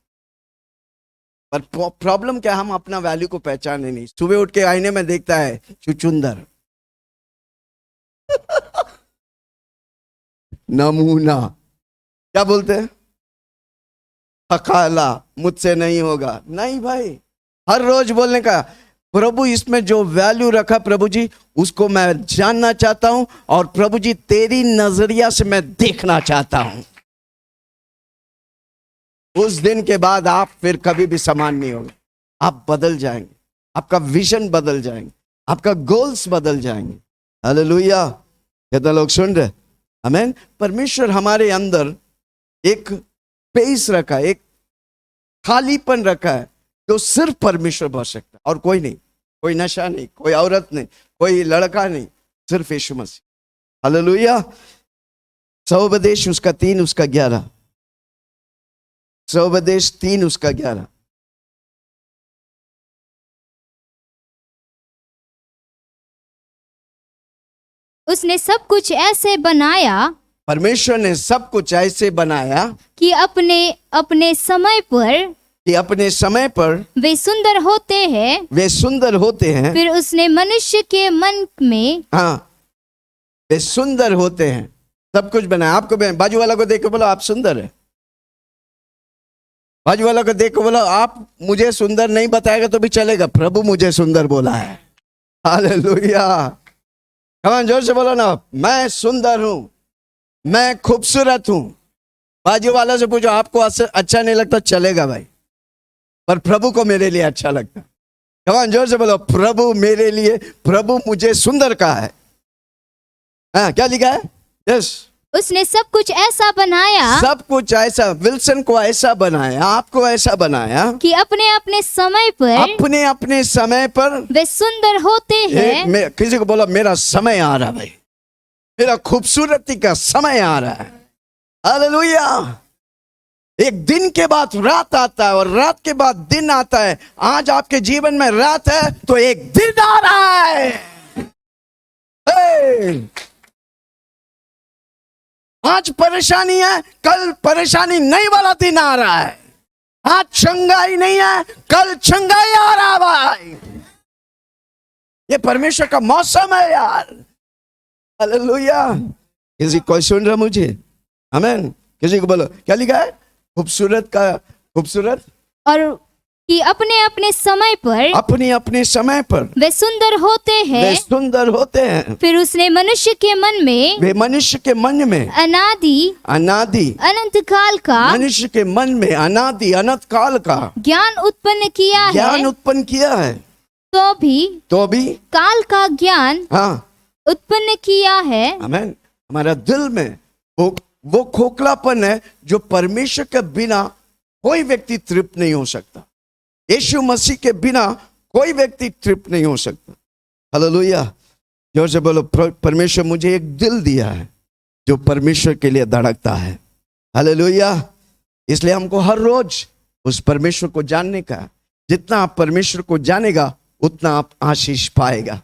पर प्रॉब्लम क्या, हम अपना वैल्यू को पहचाने नहीं। सुबह उठ के आईने में देखता है चुचुंदर नमूना, क्या बोलते हैं? हकाला, मुझसे नहीं होगा। नहीं भाई, हर रोज बोलने का, प्रभु इसमें जो वैल्यू रखा प्रभु जी, उसको मैं जानना चाहता हूं, और प्रभु जी तेरी नजरिया से मैं देखना चाहता हूं। उस दिन के बाद आप फिर कभी भी समान नहीं होंगे। आप बदल जाएंगे, आपका विजन बदल जाएंगे, आपका गोल्स बदल जाएंगे। हालेलुया। कितना लोग सुन रहे? आमीन। परमेश्वर हमारे अंदर एक स्पेस रखा है, एक खालीपन रखा है, जो सिर्फ परमेश्वर भर सकता है और कोई नहीं। कोई नशा नहीं, कोई औरत नहीं, कोई लड़का नहीं, सिर्फ यीशु मसीह। हालेलुया। सौपदेश उसका 3 उसका 11, सौपदेश 3 उसका 11। उसने सब कुछ ऐसे बनाया परमेश्वर ने सब कुछ ऐसे बनाया कि अपने अपने समय पर कि अपने समय पर वे सुंदर होते हैं। वे सुंदर होते हैं। फिर उसने मनुष्य के मन में हाँ, वे सुंदर होते हैं। सब कुछ बनाया। आपको बाजू वाला को देख के बोलो आप सुंदर है। बाजू वाला को देख के बोलो आप मुझे सुंदर नहीं बताएगा तो भी चलेगा, प्रभु मुझे सुंदर बोला है। हालेलुया। कमान जोर से बोलो ना, मैं सुंदर हूं, मैं खूबसूरत हूं। बाजू वाला से पूछो आपको अच्छा नहीं लगता, चलेगा भाई, पर प्रभु को मेरे लिए अच्छा लगता। कमान जोर से बोलो, प्रभु मेरे लिए, प्रभु मुझे सुंदर कहा है। हाँ, क्या लिखा है? यस, उसने सब कुछ ऐसा बनाया, सब कुछ ऐसा, विल्सन को ऐसा बनाया, आपको ऐसा बनाया कि अपने अपने समय पर अपने अपने समय पर वे सुंदर होते हैं। किसी को बोला मेरा समय आ रहा है भाई, मेरा खूबसूरती का समय आ रहा है। हालेलुया। एक दिन के बाद रात आता है और रात के बाद दिन आता है। आज आपके जीवन में रात है तो एक दिन आ रहा है। आज परेशानी है, कल परेशानी नहीं वाला दिन आ रहा है। आज चंगाई नहीं है, कल चंगाई आ रहा है भाई। ये परमेश्वर का मौसम है यार। हालेलुया। किसी कोई सुन रहा मुझे? आमीन। किसी को बोलो, क्या लिखा है? खूबसूरत का खूबसूरत और कि अपने अपने समय पर अपने अपने समय पर वे सुंदर होते हैं। वे सुंदर होते हैं। फिर उसने मनुष्य के मन में वे मनुष्य के मन में अनादि अनंत काल का मनुष्य के मन में अनादि अनंत काल का ज्ञान उत्पन्न किया है। ज्ञान उत्पन्न किया है। तो भी काल का ज्ञान हाँ, उत्पन्न किया है। आमीन। हमारा दिल में वो खोखलापन है जो परमेश्वर के बिना कोई व्यक्ति तृप्त नहीं हो सकता। यीशु मसीह के बिना कोई व्यक्ति तृप्त नहीं हो सकता। हालेलुया। जोर से बोलो, परमेश्वर मुझे एक दिल दिया है जो परमेश्वर के लिए धड़कता है। हालेलुया। इसलिए हमको हर रोज उस परमेश्वर को जानने का, जितना आप परमेश्वर को जानेगा उतना आप आशीष पाएगा।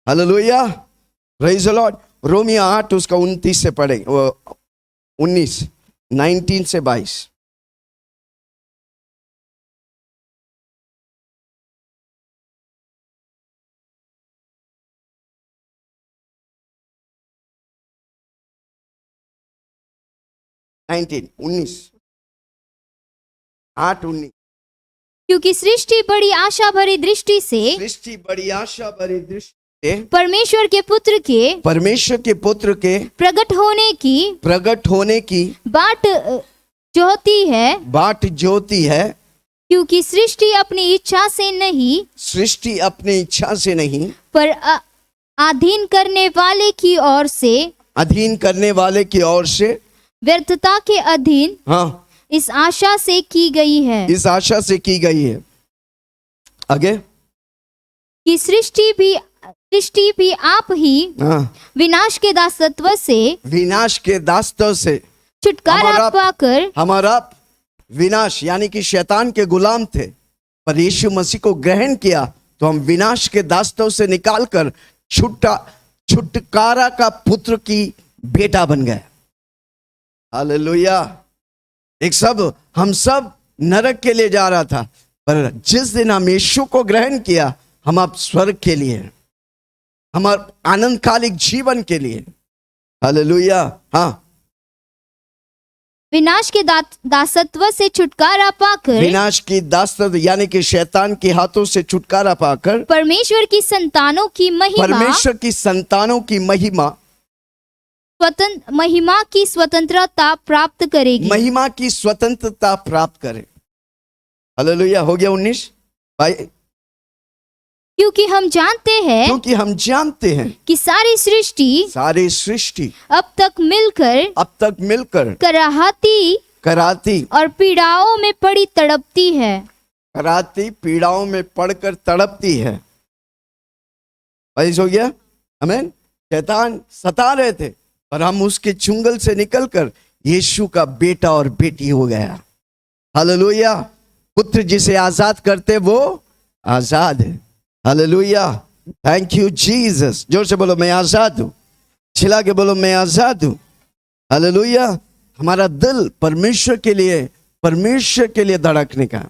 Hallelujah. Praise the Lord. Romeo 8 उसका 29 से पढ़ेंगे, 19 से 22। आठ 19। क्योंकि सृष्टि बड़ी आशा भरी दृष्टि से सृष्टि बड़ी आशा भरी दृष्टि से परमेश्वर के पुत्र के प्रकट होने की बाट जोहती है। क्योंकि सृष्टि अपनी इच्छा से नहीं पर अधीन करने वाले की ओर से व्यर्थता के अधीन, हाँ, इस आशा से की गई है। आगे कि सृष्टि भी आप ही विनाश के दासत्व से छुटकारा पाकर, हमारा विनाश यानी कि शैतान के गुलाम थे, पर यीशु मसीह को ग्रहण किया तो हम विनाश के दासत्व से निकालकर छुटकारा का पुत्र की बेटा बन गए। हालेलुया। हम सब नरक के लिए जा रहा था, पर जिस दिन हम यीशु को ग्रहण किया हम अब स्वर्ग के लिए, हमारे आनंदकालिक जीवन के लिए। हालेलुया। हाँ, विनाश के दासत्व से छुटकारा पाकर, विनाश की दासत्व यानी कि शैतान के हाथों से छुटकारा पाकर परमेश्वर की संतानों की महिमा की स्वतंत्रता प्राप्त करेगी। महिमा की स्वतंत्रता प्राप्त करें। हालेलुया। हो गया 19 भाई। क्योंकि हम जानते हैं कि सारी सृष्टि अब तक मिलकर कराहती और पीड़ाओं में पड़ी तड़पती है। पीड़ाओं में पड़कर तड़पती है। भाई हो गया। आमीन। शैतान सता रहे थे, पर हम उसके चुंगल से निकलकर यीशु का बेटा और बेटी हो गया। हालेलुया। पुत्र जिसे आजाद करते वो आजाद है। हालेलुया। Thank you Jesus. जोर से बोलो, मैं आजाद हूं, चिल्ला के बोलो मैं आजाद हूं। हालेलुया। हमारा दिल परमेश्वर के लिए धड़कने का।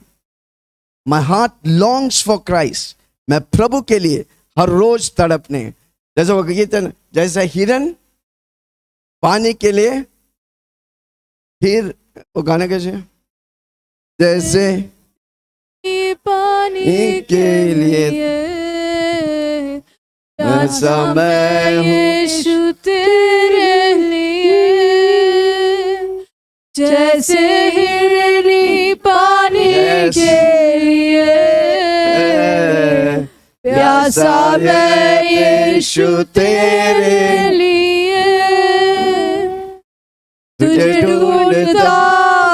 My heart longs for Christ, मैं प्रभु के लिए हर रोज तड़पने। जैसे वो गीत है ना, जैसे हिरन पानी के लिए, फिर वो गाना कैसे है? जैसे पानी के लिए प्यासा मैं हूँ यीशु तेरे लिए, जैसे हिरनी पानी के लिए प्यासा मैं यीशु तेरे लिए। तुझे ढूंढता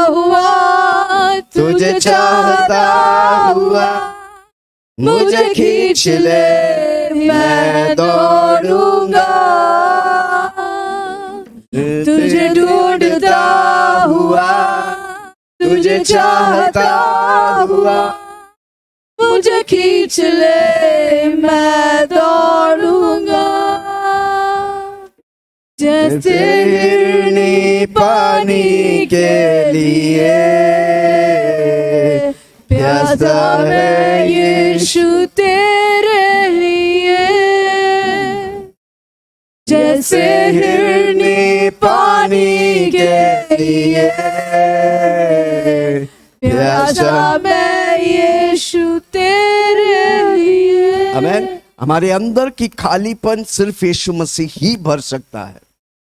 हुआ, तुझे चाहता हुआ, मुझे खींच ले मैं दौड़ूंगा। तुझे ढूंढता हुआ, तुझे चाहता हुआ, मुझे खींच ले मैं दौड़ूंगा। जैसे हिरनी पानी के लिए प्यासा मैं यीशु तेरे लिए, जैसे हिरनी पानी के लिए प्यासा मैं यीशु तेरे लिए। आमेन। हमारे अंदर की खालीपन सिर्फ यीशु मसीह ही भर सकता है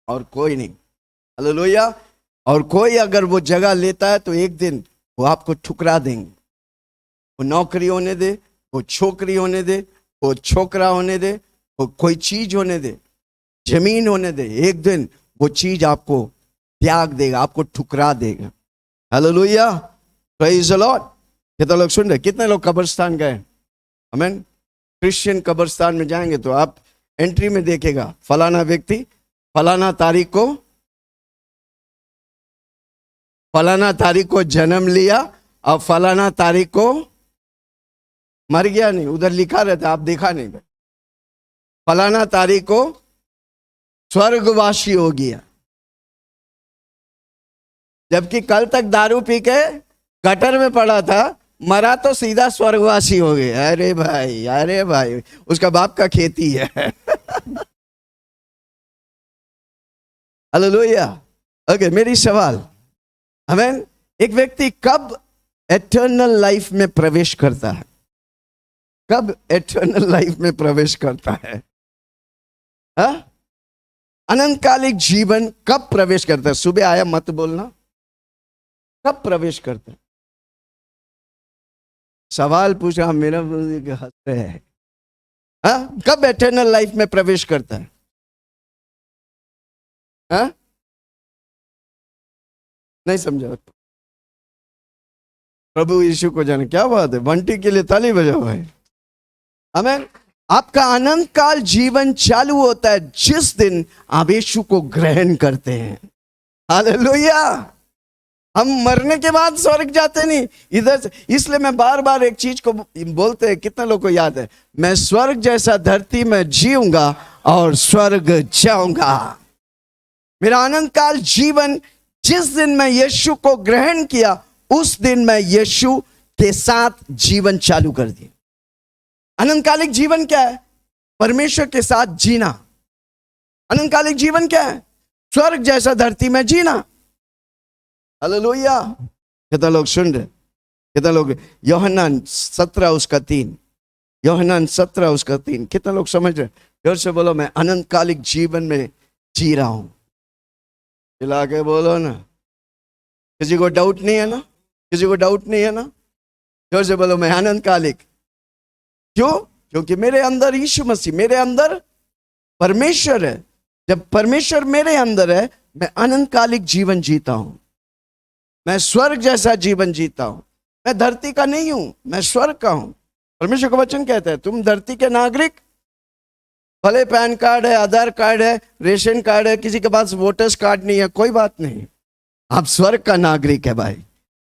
और कोई नहीं। हालेलुया। और कोई अगर वो जगह लेता है तो एक दिन वो आपको ठुकरा देंगे। वो नौकरी होने दे, वो छोकरी होने दे, वो छोकरा होने दे, वो कोई चीज होने दे, जमीन होने दे, एक दिन वो चीज आपको त्याग देगा, आपको ठुकरा देगा। हालेलुया। Praise the Lord. कितने लोग सुन रहे? कितने लोग कब्रिस्तान गए? आमीन। क्रिश्चियन कब्रिस्तान में जाएंगे तो आप एंट्री में देखेगा फलाना व्यक्ति फलाना तारीख को जन्म लिया और फलाना तारीख को मर गया। नहीं, उधर लिखा रहता, आप देखा नहीं। फलाना तारीख को स्वर्गवासी हो गया, जबकि कल तक दारू पी के गटर में पड़ा था, मरा तो सीधा स्वर्गवासी हो गया। अरे भाई उसका बाप का खेती है। हालेलुया। ओके, मेरी सवाल, आमीन, एक व्यक्ति कब एटर्नल लाइफ में प्रवेश करता है? कब एटर्नल लाइफ में प्रवेश करता है? अनंतकालिक जीवन कब प्रवेश करता है? सुबह आया मत बोलना। कब प्रवेश करता है? सवाल पूछा, मेरा हंसते हैं। कब एटर्नल लाइफ में प्रवेश करता है? नहीं समझा? प्रभु यीशु को जाने। क्या बात है, बंटी के लिए ताली बजाओ भाई। आमीन। आपका अनंत काल जीवन चालू होता है जिस दिन आप यीशु को ग्रहण करते हैं। हालेलुया। हम मरने के बाद स्वर्ग जाते नहीं इधर से। इसलिए मैं बार बार एक चीज को बोलते हैं, कितना लोग को याद है? मैं स्वर्ग जैसा धरती में जीऊंगा और स्वर्ग जाऊंगा। मेरा अनंत काल जीवन, जिस दिन मैं यीशु को ग्रहण किया उस दिन मैं यीशु के साथ जीवन चालू कर दिया। अनंतकालिक जीवन क्या है? परमेश्वर के साथ जीना। अनंतकालिक जीवन क्या है? स्वर्ग जैसा धरती में जीना। हालेलुया। कितना लोग सुन रहे? कितना लोग? यूहन्ना 17 उसका 3, यूहन्ना 17 उसका 3। कितना लोग समझ रहे? जोर से बोलो, मैं अनंतकालिक जीवन में जी रहा हूं। चिल्ला के बोलो ना। किसी को डाउट नहीं है ना? किसी को डाउट नहीं है ना? जोर से बोलो, मैं अनंतकालिक। क्यों? क्योंकि मेरे अंदर यीशु मसीह, मेरे अंदर परमेश्वर है। जब परमेश्वर मेरे अंदर है, मैं अनंतकालिक जीवन जीता हूं। मैं स्वर्ग जैसा जीवन जीता हूं। मैं धरती का नहीं हूं, मैं स्वर्ग का हूं। परमेश्वर का वचन कहता है, तुम धरती के नागरिक, भले पैन कार्ड है, आधार कार्ड है, रेशन कार्ड है, किसी के पास वोटर्स कार्ड नहीं है, कोई बात नहीं, आप स्वर्ग का नागरिक है भाई।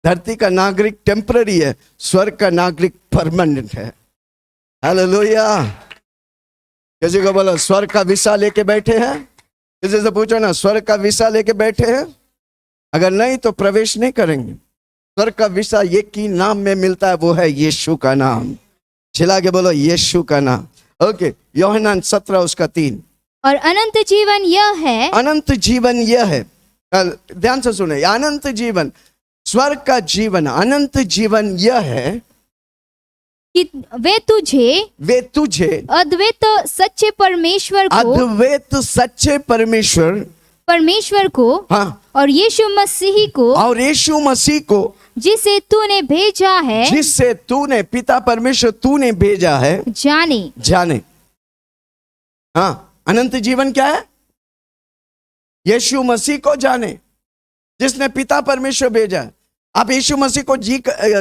धरती का नागरिक टेम्पररी है, स्वर्ग का नागरिक परमानेंट है। हालेलुया। किसी को बोलो, स्वर्ग का वीसा लेके बैठे हैं। किसी से पूछो ना, स्वर्ग का वीसा लेके बैठे हैं? अगर नहीं तो प्रवेश नहीं करेंगे। स्वर्ग का वीसा एक ही नाम में मिलता है, वो है यीशु का नाम। चिल्ला के बोलो यीशु का नाम। ओके, यूहन्ना 17 उसका 3। और अनंत जीवन यह है, अनंत जीवन यह है, ध्यान से सुने, अनंत जीवन, स्वर्ग का जीवन, अनंत जीवन यह है कि वे तुझे अद्वैत सच्चे परमेश्वर को हाँ, और यीशु मसीह को जिसे तूने पिता परमेश्वर तूने भेजा है जाने। हाँ, अनंत जीवन क्या है? यीशु मसीह को जाने, जिसने पिता परमेश्वर भेजा है। आप यीशु मसीह को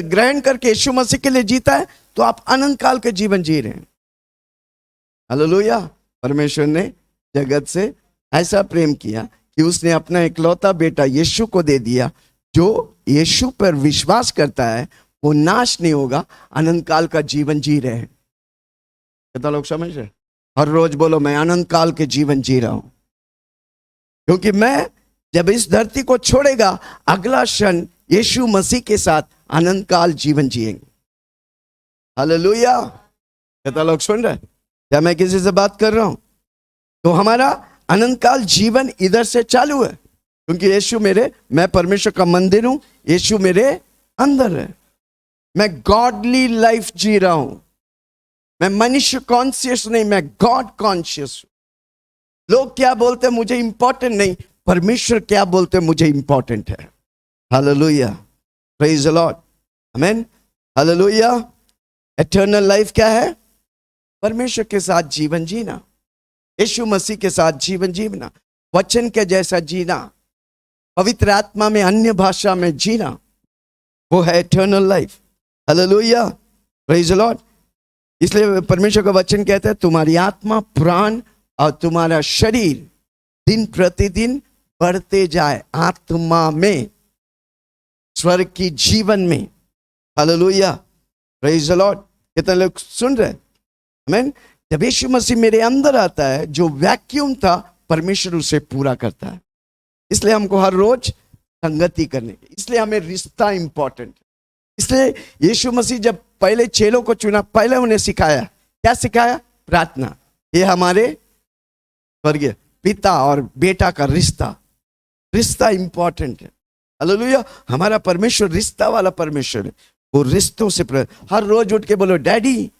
ग्रहण करके यीशु मसीह के लिए जीता है तो आप अनंत काल के जीवन जी रहे हैं। हालेलुया। परमेश्वर ने जगत से ऐसा प्रेम किया कि उसने अपना इकलौता बेटा यीशु को दे दिया। जो यीशु पर विश्वास करता है वो नाश नहीं होगा, अनंत काल का जीवन जी रहे हैं। कितना लोग समझ रहे? हर रोज बोलो, मैं अनंत काल के जीवन जी रहा हूं, क्योंकि मैं जब इस धरती को छोड़ेगा अगला क्षण यीशु मसीह के साथ अनंत काल जीवन जिएंगे। हालेलुया। कितना लोग सुन रहे? क्या मैं किसी से बात कर रहा हूं? तो हमारा अनंत काल जीवन इधर से चालू है, क्योंकि यीशु मैं परमेश्वर का मंदिर हूं, यीशु मेरे अंदर है। मैं गॉडली लाइफ जी रहा हूं। मैं मनुष्य कॉन्शियस नहीं, मैं गॉड कॉन्शियस हूं। लोग क्या बोलते हैं मुझे इंपॉर्टेंट नहीं, परमेश्वर क्या बोलते हैं मुझे इंपॉर्टेंट है। Hallelujah, praise the Lord, amen, hallelujah. Eternal life क्या है? परमेश्वर के साथ जीवन जीना, यीशु मसीह के साथ जीवन जीना, वचन के जैसा जीना, पवित्र आत्मा में अन्य भाषा में जीना, वो है eternal life. Hallelujah, praise the Lord. इसलिए परमेश्वर का वचन कहता है तुम्हारी आत्मा, प्राण और तुम्हारा शरीर दिन प्रतिदिन बढ़ते जाए आत्मा में, स्वर्ग की जीवन में। Hallelujah, praise the Lord. कितने लोग सुन रहे? आमीन। जब यीशु मसीह मेरे अंदर आता है, जो वैक्यूम था परमेश्वर उसे पूरा करता है। इसलिए हमको हर रोज संगति करने की, इसलिए हमें रिश्ता इंपॉर्टेंट है। इसलिए यीशु मसीह जब पहले चेलों को चुना, पहले उन्हें सिखाया, क्या सिखाया? प्रार्थना। ये हमारे स्वर्गीय पिता और बेटा का रिश्ता, रिश्ता इंपॉर्टेंट है। हालेलुया। हमारा परमेश्वर रिश्ता वाला परमेश्वर है। वो रिश्तों से हर रोज उठ के बोलो डैडी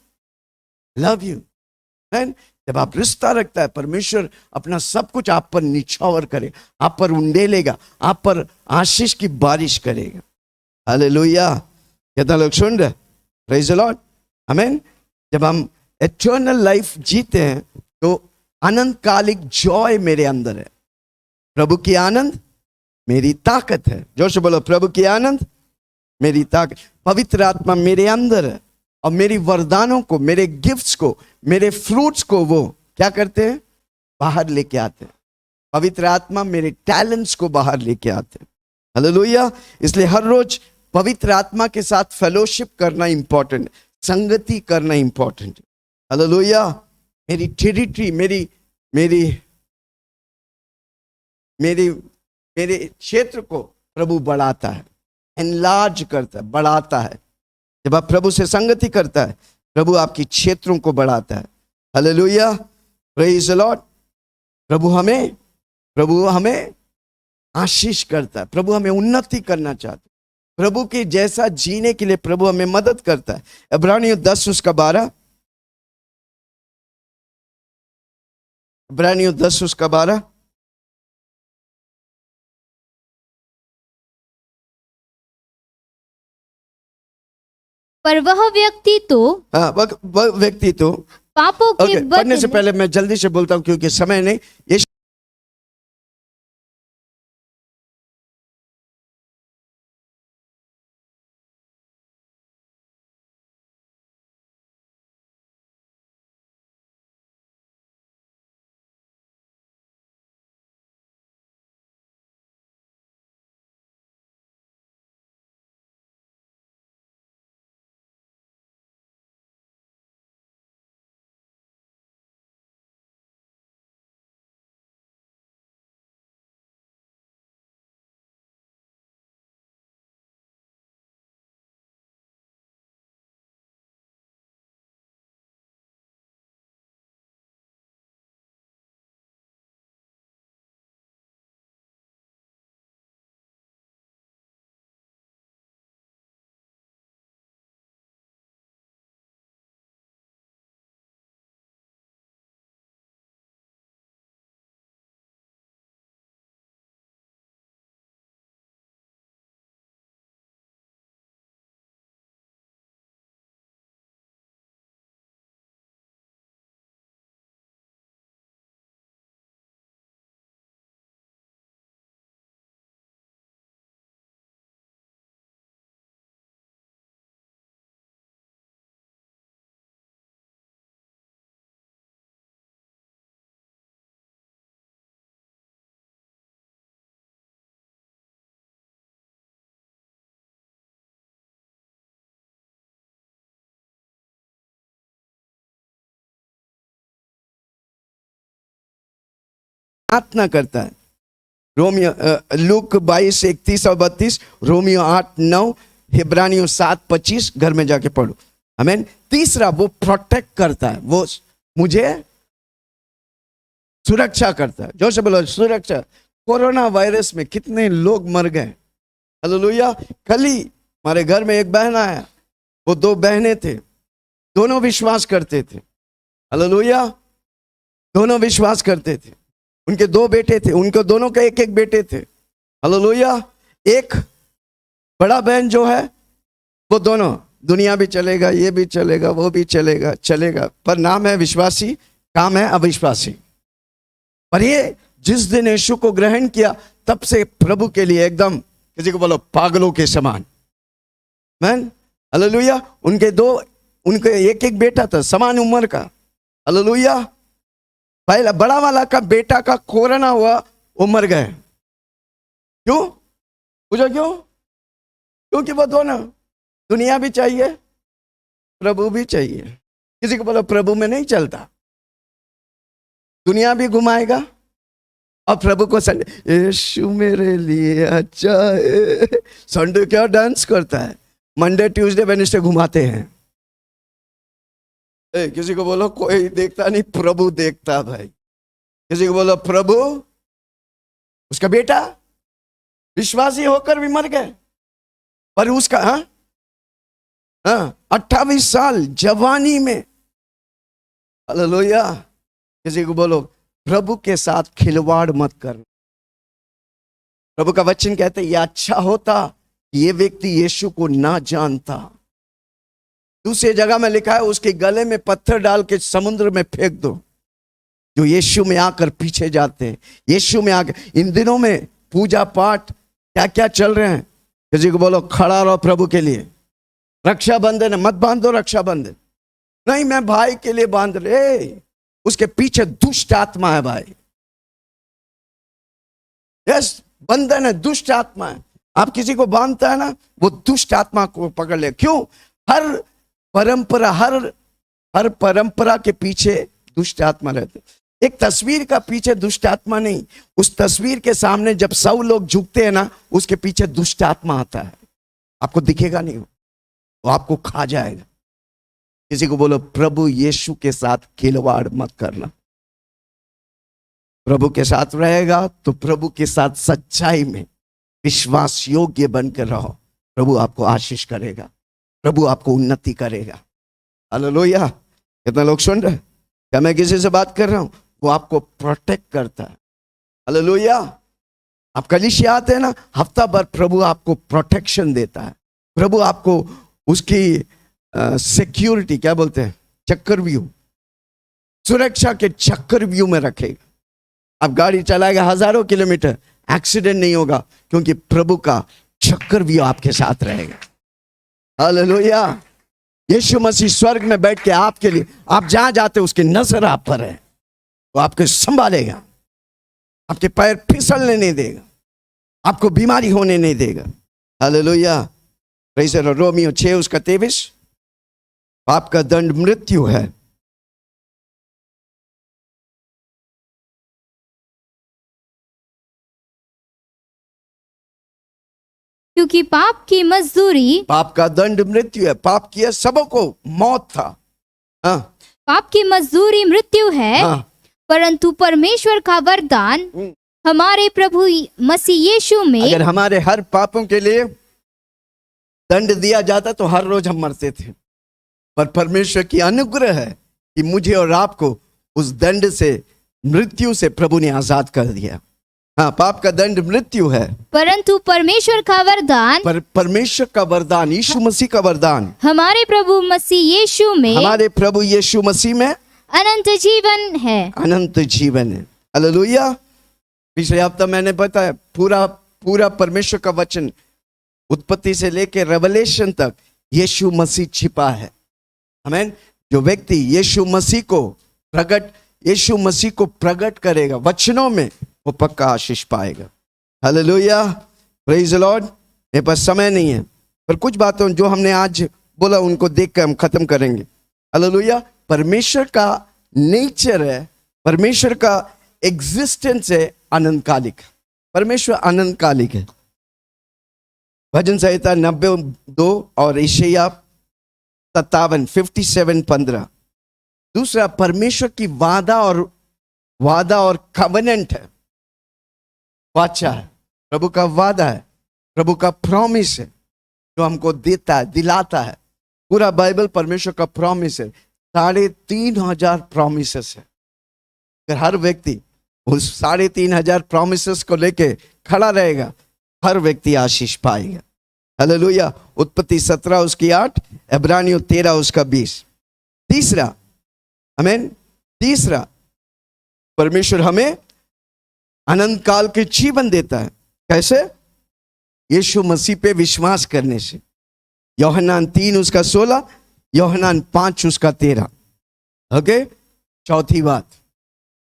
लव यू। जब आप रिश्ता रखता है, परमेश्वर अपना सब कुछ आप पर निछावर करे, आप पर उंडेलेगा, आप पर आशीष की बारिश करेगा। हालेलुया। कितना लोग सुन रहे? प्रेज द लॉर्ड, आमीन। जब हम एटर्नल लाइफ जीते हैं तो अनंतकालिक जॉय मेरे अंदर है। प्रभु की आनंद मेरी ताकत है। जोर से बोलो, प्रभु की आनंद मेरी ताकत। पवित्र आत्मा मेरे अंदर है और मेरी वरदानों को, मेरे गिफ्ट्स को, मेरे फ्रूट्स को वो क्या करते हैं? बाहर लेके आते हैं। पवित्र आत्मा मेरे टैलेंट्स को बाहर लेके आते हैं। हालेलुया। इसलिए हर रोज पवित्र आत्मा के साथ फेलोशिप करना इंपॉर्टेंट है, संगति करना इंपॉर्टेंट है। हालेलुया। मेरी टेरिटरी, मेरी मेरी मेरी मेरे क्षेत्र को प्रभु बढ़ाता है, एनलार्ज करता है, बढ़ाता है। जब आप प्रभु से संगति करता है, प्रभु आपकी क्षेत्रों को बढ़ाता है। Hallelujah, praise the Lord. प्रभु हमें आशीष करता है, प्रभु हमें उन्नति करना चाहता है, प्रभु के जैसा जीने के लिए प्रभु हमें मदद करता है। इब्रानियों 10 उसका 12, इब्रानियों 10 उसका 12। पर वह व्यक्ति तो वह व्यक्ति तो पापों के पढ़ने से पहले मैं जल्दी से बोलता हूं क्योंकि समय नहीं। ये प्रार्थना करता है। रोमियो लूक 22:31-32, रोमियो 8:9, हिब्रानियों 7:25, घर में जाके पढ़ो। आमीन। तीसरा, वो प्रोटेक्ट करता है, वो मुझे सुरक्षा करता है। जो से बोलो सुरक्षा। कोरोना वायरस में कितने लोग मर गए। हालेलुया। कल ही हमारे घर में एक बहन आया, वो 2 बहनें थे, दोनों विश्वास करते थे। हालेलुया। दोनों विश्वास करते थे। उनके 2 बेटे थे, उनको दोनों के एक बेटे थे। हालेलुया। एक बड़ा बहन जो है वो दोनों, दुनिया भी चलेगा, ये भी चलेगा, वो भी चलेगा, पर नाम है विश्वासी, काम है अविश्वासी। पर ये जिस दिन यीशु को ग्रहण किया, तब से प्रभु के लिए एकदम, किसी को बोलो पागलों के समान। Man hallelujah. उनके एक बेटा था, समान उम्र का। हालेलुया। पहला बड़ा वाला का बेटा का कोरोना हुआ, वो मर गए। क्यों? पूछो क्यों? क्योंकि वो दोनों, दुनिया भी चाहिए, प्रभु भी चाहिए। किसी को बोलो प्रभु में नहीं चलता, दुनिया भी घुमाएगा और प्रभु को संडे, यीशु मेरे लिए अच्छा है। संडे क्या डांस करता है, मंडे ट्यूसडे वेडनेसडे घुमाते हैं। किसी को बोलो कोई देखता नहीं, प्रभु देखता भाई। किसी को बोलो प्रभु। उसका बेटा विश्वासी होकर भी मर गए, पर उसका 28 साल जवानी में। हालेलुया। किसी को बोलो प्रभु के साथ खिलवाड़ मत करना। प्रभु का वचन कहते ये अच्छा होता कि ये व्यक्ति यीशु को ना जानता। दूसरी जगह में लिखा है उसके गले में पत्थर डाल के समुद्र में फेंक दो। जो यीशु में आकर पीछे जाते हैं, यीशु में आकर। इन दिनों में पूजा पाठ क्या क्या चल रहे हैं। किसी को बोलो खड़ा रहो प्रभु के लिए। रक्षाबंधन है, मत बांधो रक्षाबंधन। नहीं मैं भाई के लिए बांध रहे, उसके पीछे दुष्ट आत्मा है भाई। यस, बंधन है, दुष्ट आत्मा है। आप किसी को बांधता है ना, वो दुष्ट आत्मा को पकड़ ले। क्यों? हर परंपरा के पीछे दुष्ट आत्मा रहते। एक तस्वीर का पीछे दुष्ट आत्मा नहीं, उस तस्वीर के सामने जब 100 लोग झुकते हैं ना, उसके पीछे दुष्ट आत्मा आता है। आपको दिखेगा नहीं, वो आपको खा जाएगा। किसी को बोलो प्रभु यीशु के साथ खिलवाड़ मत करना। प्रभु के साथ रहेगा तो प्रभु के साथ सच्चाई में विश्वास योग्य बनकर रहो। प्रभु आपको आशीष करेगा, प्रभु आपको उन्नति करेगा। हालेलुया। कितना लोग सुन रहे? क्या मैं किसी से बात कर रहा हूं? वो आपको प्रोटेक्ट करता है। हालेलुया। आप कलीसिया आते हैं ना, हफ्ता भर प्रभु आपको प्रोटेक्शन देता है। प्रभु आपको उसकी सिक्योरिटी, क्या बोलते हैं, चक्रव्यूह, सुरक्षा के चक्रव्यूह में रखेगा। आप गाड़ी चलाएगा हजारों किलोमीटर, एक्सीडेंट नहीं होगा, क्योंकि प्रभु का चक्रव्यूह आपके साथ रहेगा। हालेलुया। यीशु मसीह स्वर्ग में बैठ के आपके लिए, आप जहां जाते उसकी नजर आप पर है, वो आपको संभालेगा, आपके पैर फिसलने नहीं देगा, आपको बीमारी होने नहीं देगा। Hallelujah. Praise the Lord. Romeo 6:23, पाप का दंड मृत्यु है। क्योंकि पाप की मजदूरी, पाप का दंड मृत्यु है। पाप किया सबों को मौत था। हाँ। पाप की मजदूरी मृत्यु है। हाँ। परंतु परमेश्वर का वरदान हमारे प्रभु मसीह यीशु में, अगर हमारे हर पापों के लिए दंड दिया जाता तो हर रोज हम मरते थे, पर परमेश्वर की अनुग्रह है कि मुझे और आपको उस दंड से, मृत्यु से प्रभु ने आजाद कर दिया। हाँ, पाप का दंड मृत्यु है, परंतु परमेश्वर का वरदान, परमेश्वर का वरदान, यीशु मसीह का वरदान हमारे प्रभु मसीह यीशु में, हमारे प्रभु यीशु मसीह में अनंत जीवन है। अनंत जीवन है। हालेलुया। पिछले हफ्ता मैंने बताया पूरा परमेश्वर का वचन, उत्पत्ति से लेकर रेवलेशन तक यीशु मसीह छिपा है। आमीन। जो व्यक्ति यीशु मसीह को प्रकट करेगा वचनों में, वो पक्का आशीष पाएगा। हालेलुया। Praise the Lord. मेरे पास समय नहीं है, पर कुछ बातों जो हमने आज बोला उनको देख कर हम खत्म करेंगे। हालेलुया। परमेश्वर का नेचर है, परमेश्वर का एग्जिस्टेंस है अनंतकालिक। परमेश्वर अनंतकालिक है। भजन संहिता 92 और यशायाह 57:15। दूसरा, परमेश्वर की वादा और कवेनेंट है, वाचा है, प्रभु का वादा है, प्रभु का प्रॉमिस है जो हमको देता है, दिलाता है। पूरा बाइबल परमेश्वर का प्रॉमिस है। 3,500 प्रॉमिसेस है। अगर हर व्यक्ति उस 3,500 प्रॉमिसेस को लेके खड़ा रहेगा, हर व्यक्ति आशीष पाएगा। हालेलुया। उत्पत्ति 17 उसकी 8, इब्रानियों 13 उसका 20। तीसरा, आमीन, तीसरा, परमेश्वर हमें अनंत काल के जीवन देता है। कैसे? यीशु मसीह पे विश्वास करने से। यूहन्ना 3 उसका 16, यूहन्ना 5 उसका 13। ओके। चौथी बात,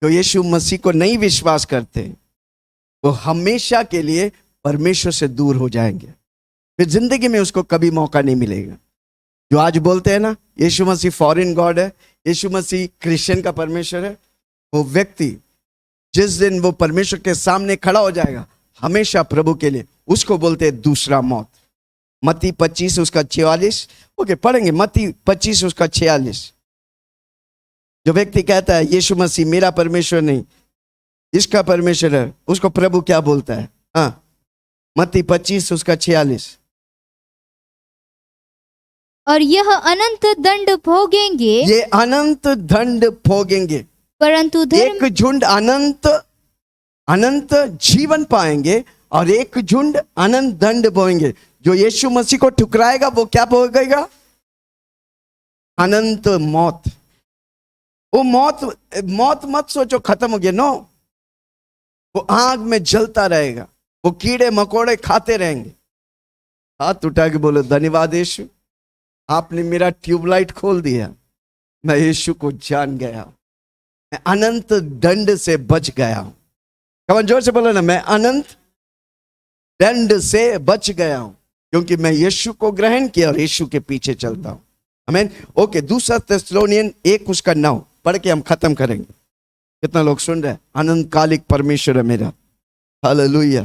जो यीशु मसीह को नहीं विश्वास करते वो हमेशा के लिए परमेश्वर से दूर हो जाएंगे, फिर जिंदगी में उसको कभी मौका नहीं मिलेगा। जो आज बोलते हैं ना यीशु मसीह फॉरेन गॉड है, यीशु मसीह क्रिश्चियन का परमेश्वर है, वो व्यक्ति जिस दिन वो परमेश्वर के सामने खड़ा हो जाएगा हमेशा प्रभु के लिए, उसको बोलते हैं दूसरा मौत। मत्ती 25 उसका 46। ओके, पढ़ेंगे मत्ती 25 उसका 46। जो व्यक्ति कहता है यीशु मसीह मेरा परमेश्वर नहीं, इसका परमेश्वर है, उसको प्रभु क्या बोलता है? हाँ, मत्ती 25 उसका 46। और यह अनंत दंड भोगेंगे, ये अनंत दंड भोगेंगे, परंतु एक झुंड अनंत जीवन पाएंगे और एक झुंड अनंत दंड भोगेंगे। जो यीशु मसीह को ठुकराएगा वो क्या भोगेगा? अनंत मौत। वो मौत मत सोचो खत्म हो गया, नो, वो आग में जलता रहेगा, वो कीड़े मकोड़े खाते रहेंगे। हाथ उठा के बोलो धन्यवाद यीशु, आपने मेरा ट्यूबलाइट खोल दिया, मैं यीशु को जान गया, मैं अनंत दंड से बच गया हूं। कमन जोर से बोलो ना, मैं अनंत दंड से बच गया हूं क्योंकि मैं यीशु को ग्रहण किया और यीशु के पीछे चलता हूं। आमीन। ओके, दूसरा थिस्सलुनीयन 1 उसका 9 पढ़ के हम खत्म करेंगे। कितना लोग सुन रहे हैं? अनंतकालिक परमेश्वर है मेरा। हालेलुया।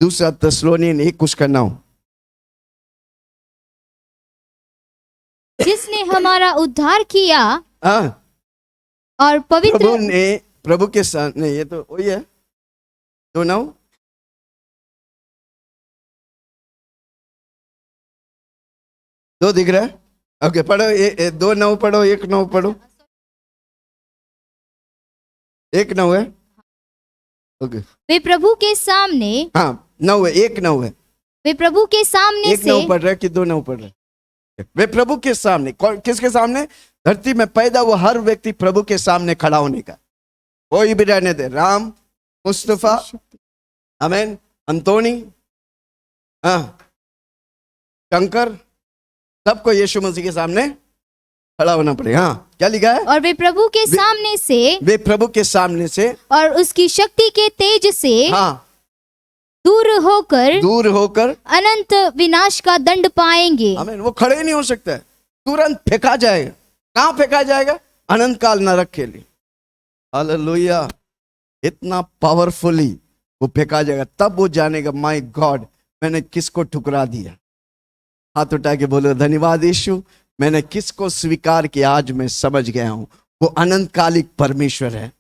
दूसरा थिस्सलुनीयन 1 उसका 9। जिसने हमारा उद्धार किया हाँ, और पवित्र प्रभु के सामने, ये तो वही है 2:9। दो दिख रहा है? ओके, पढ़ो 2:9 पढ़ो, 1:9 पढ़ो। 1:9 है। ओके, वे प्रभु के सामने, हाँ 9 है, 1:9 है। वे प्रभु के सामने 1:9 से पढ़ रहा है कि 2:9 पढ़ रहा है? वे प्रभु के सामने, किसके सामने? धरती में पैदा वो हर व्यक्ति प्रभु के सामने खड़ा होने का। कोई भी रहने दे, राम, मुस्तफा, आमीन, अंतोनी, हाँ, शंकर, सबको यीशु मसीह के सामने खड़ा होना पड़ेगा। हाँ, क्या लिखा है? और वे प्रभु के सामने से, वे प्रभु के सामने से और उसकी शक्ति के तेज से, हाँ, दूर होकर अनंत विनाश का दंड पाएंगे। आमीन। वो खड़े ही नहीं हो सकता है, तुरंत फेंका जाएगा। कहां फेंका जाएगा? अनंत काल नरक के लिए। हालेलुया। इतना पावरफुली वो फेंका जाएगा, तब वो जानेगा माय गॉड मैंने किसको ठुकरा दिया। हाथ उठा के बोलो धन्यवाद यीशु, मैंने किसको स्वीकार किया, आज मैं समझ गया हूं वो अनंतकालिक परमेश्वर है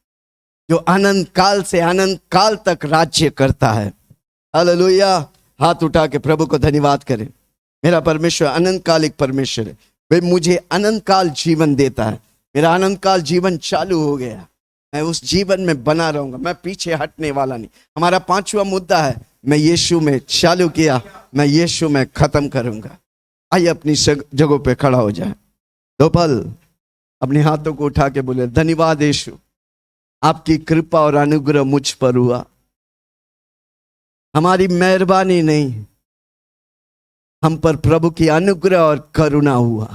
जो अनंत काल से अनंत काल तक राज्य करता है। हालेलुया। हाथ उठा के प्रभु को धन्यवाद करें। मेरा परमेश्वर अनंतकालिक परमेश्वर है, वे मुझे अनंत काल जीवन देता है। मेरा अनंत काल जीवन चालू हो गया, मैं उस जीवन में बना रहूंगा, मैं पीछे हटने वाला नहीं। हमारा 5वां मुद्दा है, मैं यीशु में चालू किया, मैं यीशु में खत्म करूंगा। आइए अपनी जगहों पे खड़ा हो जाए। 2 पल अपने हाथों को उठा के बोले धन्यवाद यीशु, आपकी कृपा और अनुग्रह मुझ पर हुआ, हमारी मेहरबानी नहीं, हम पर प्रभु की अनुग्रह और करुणा हुआ।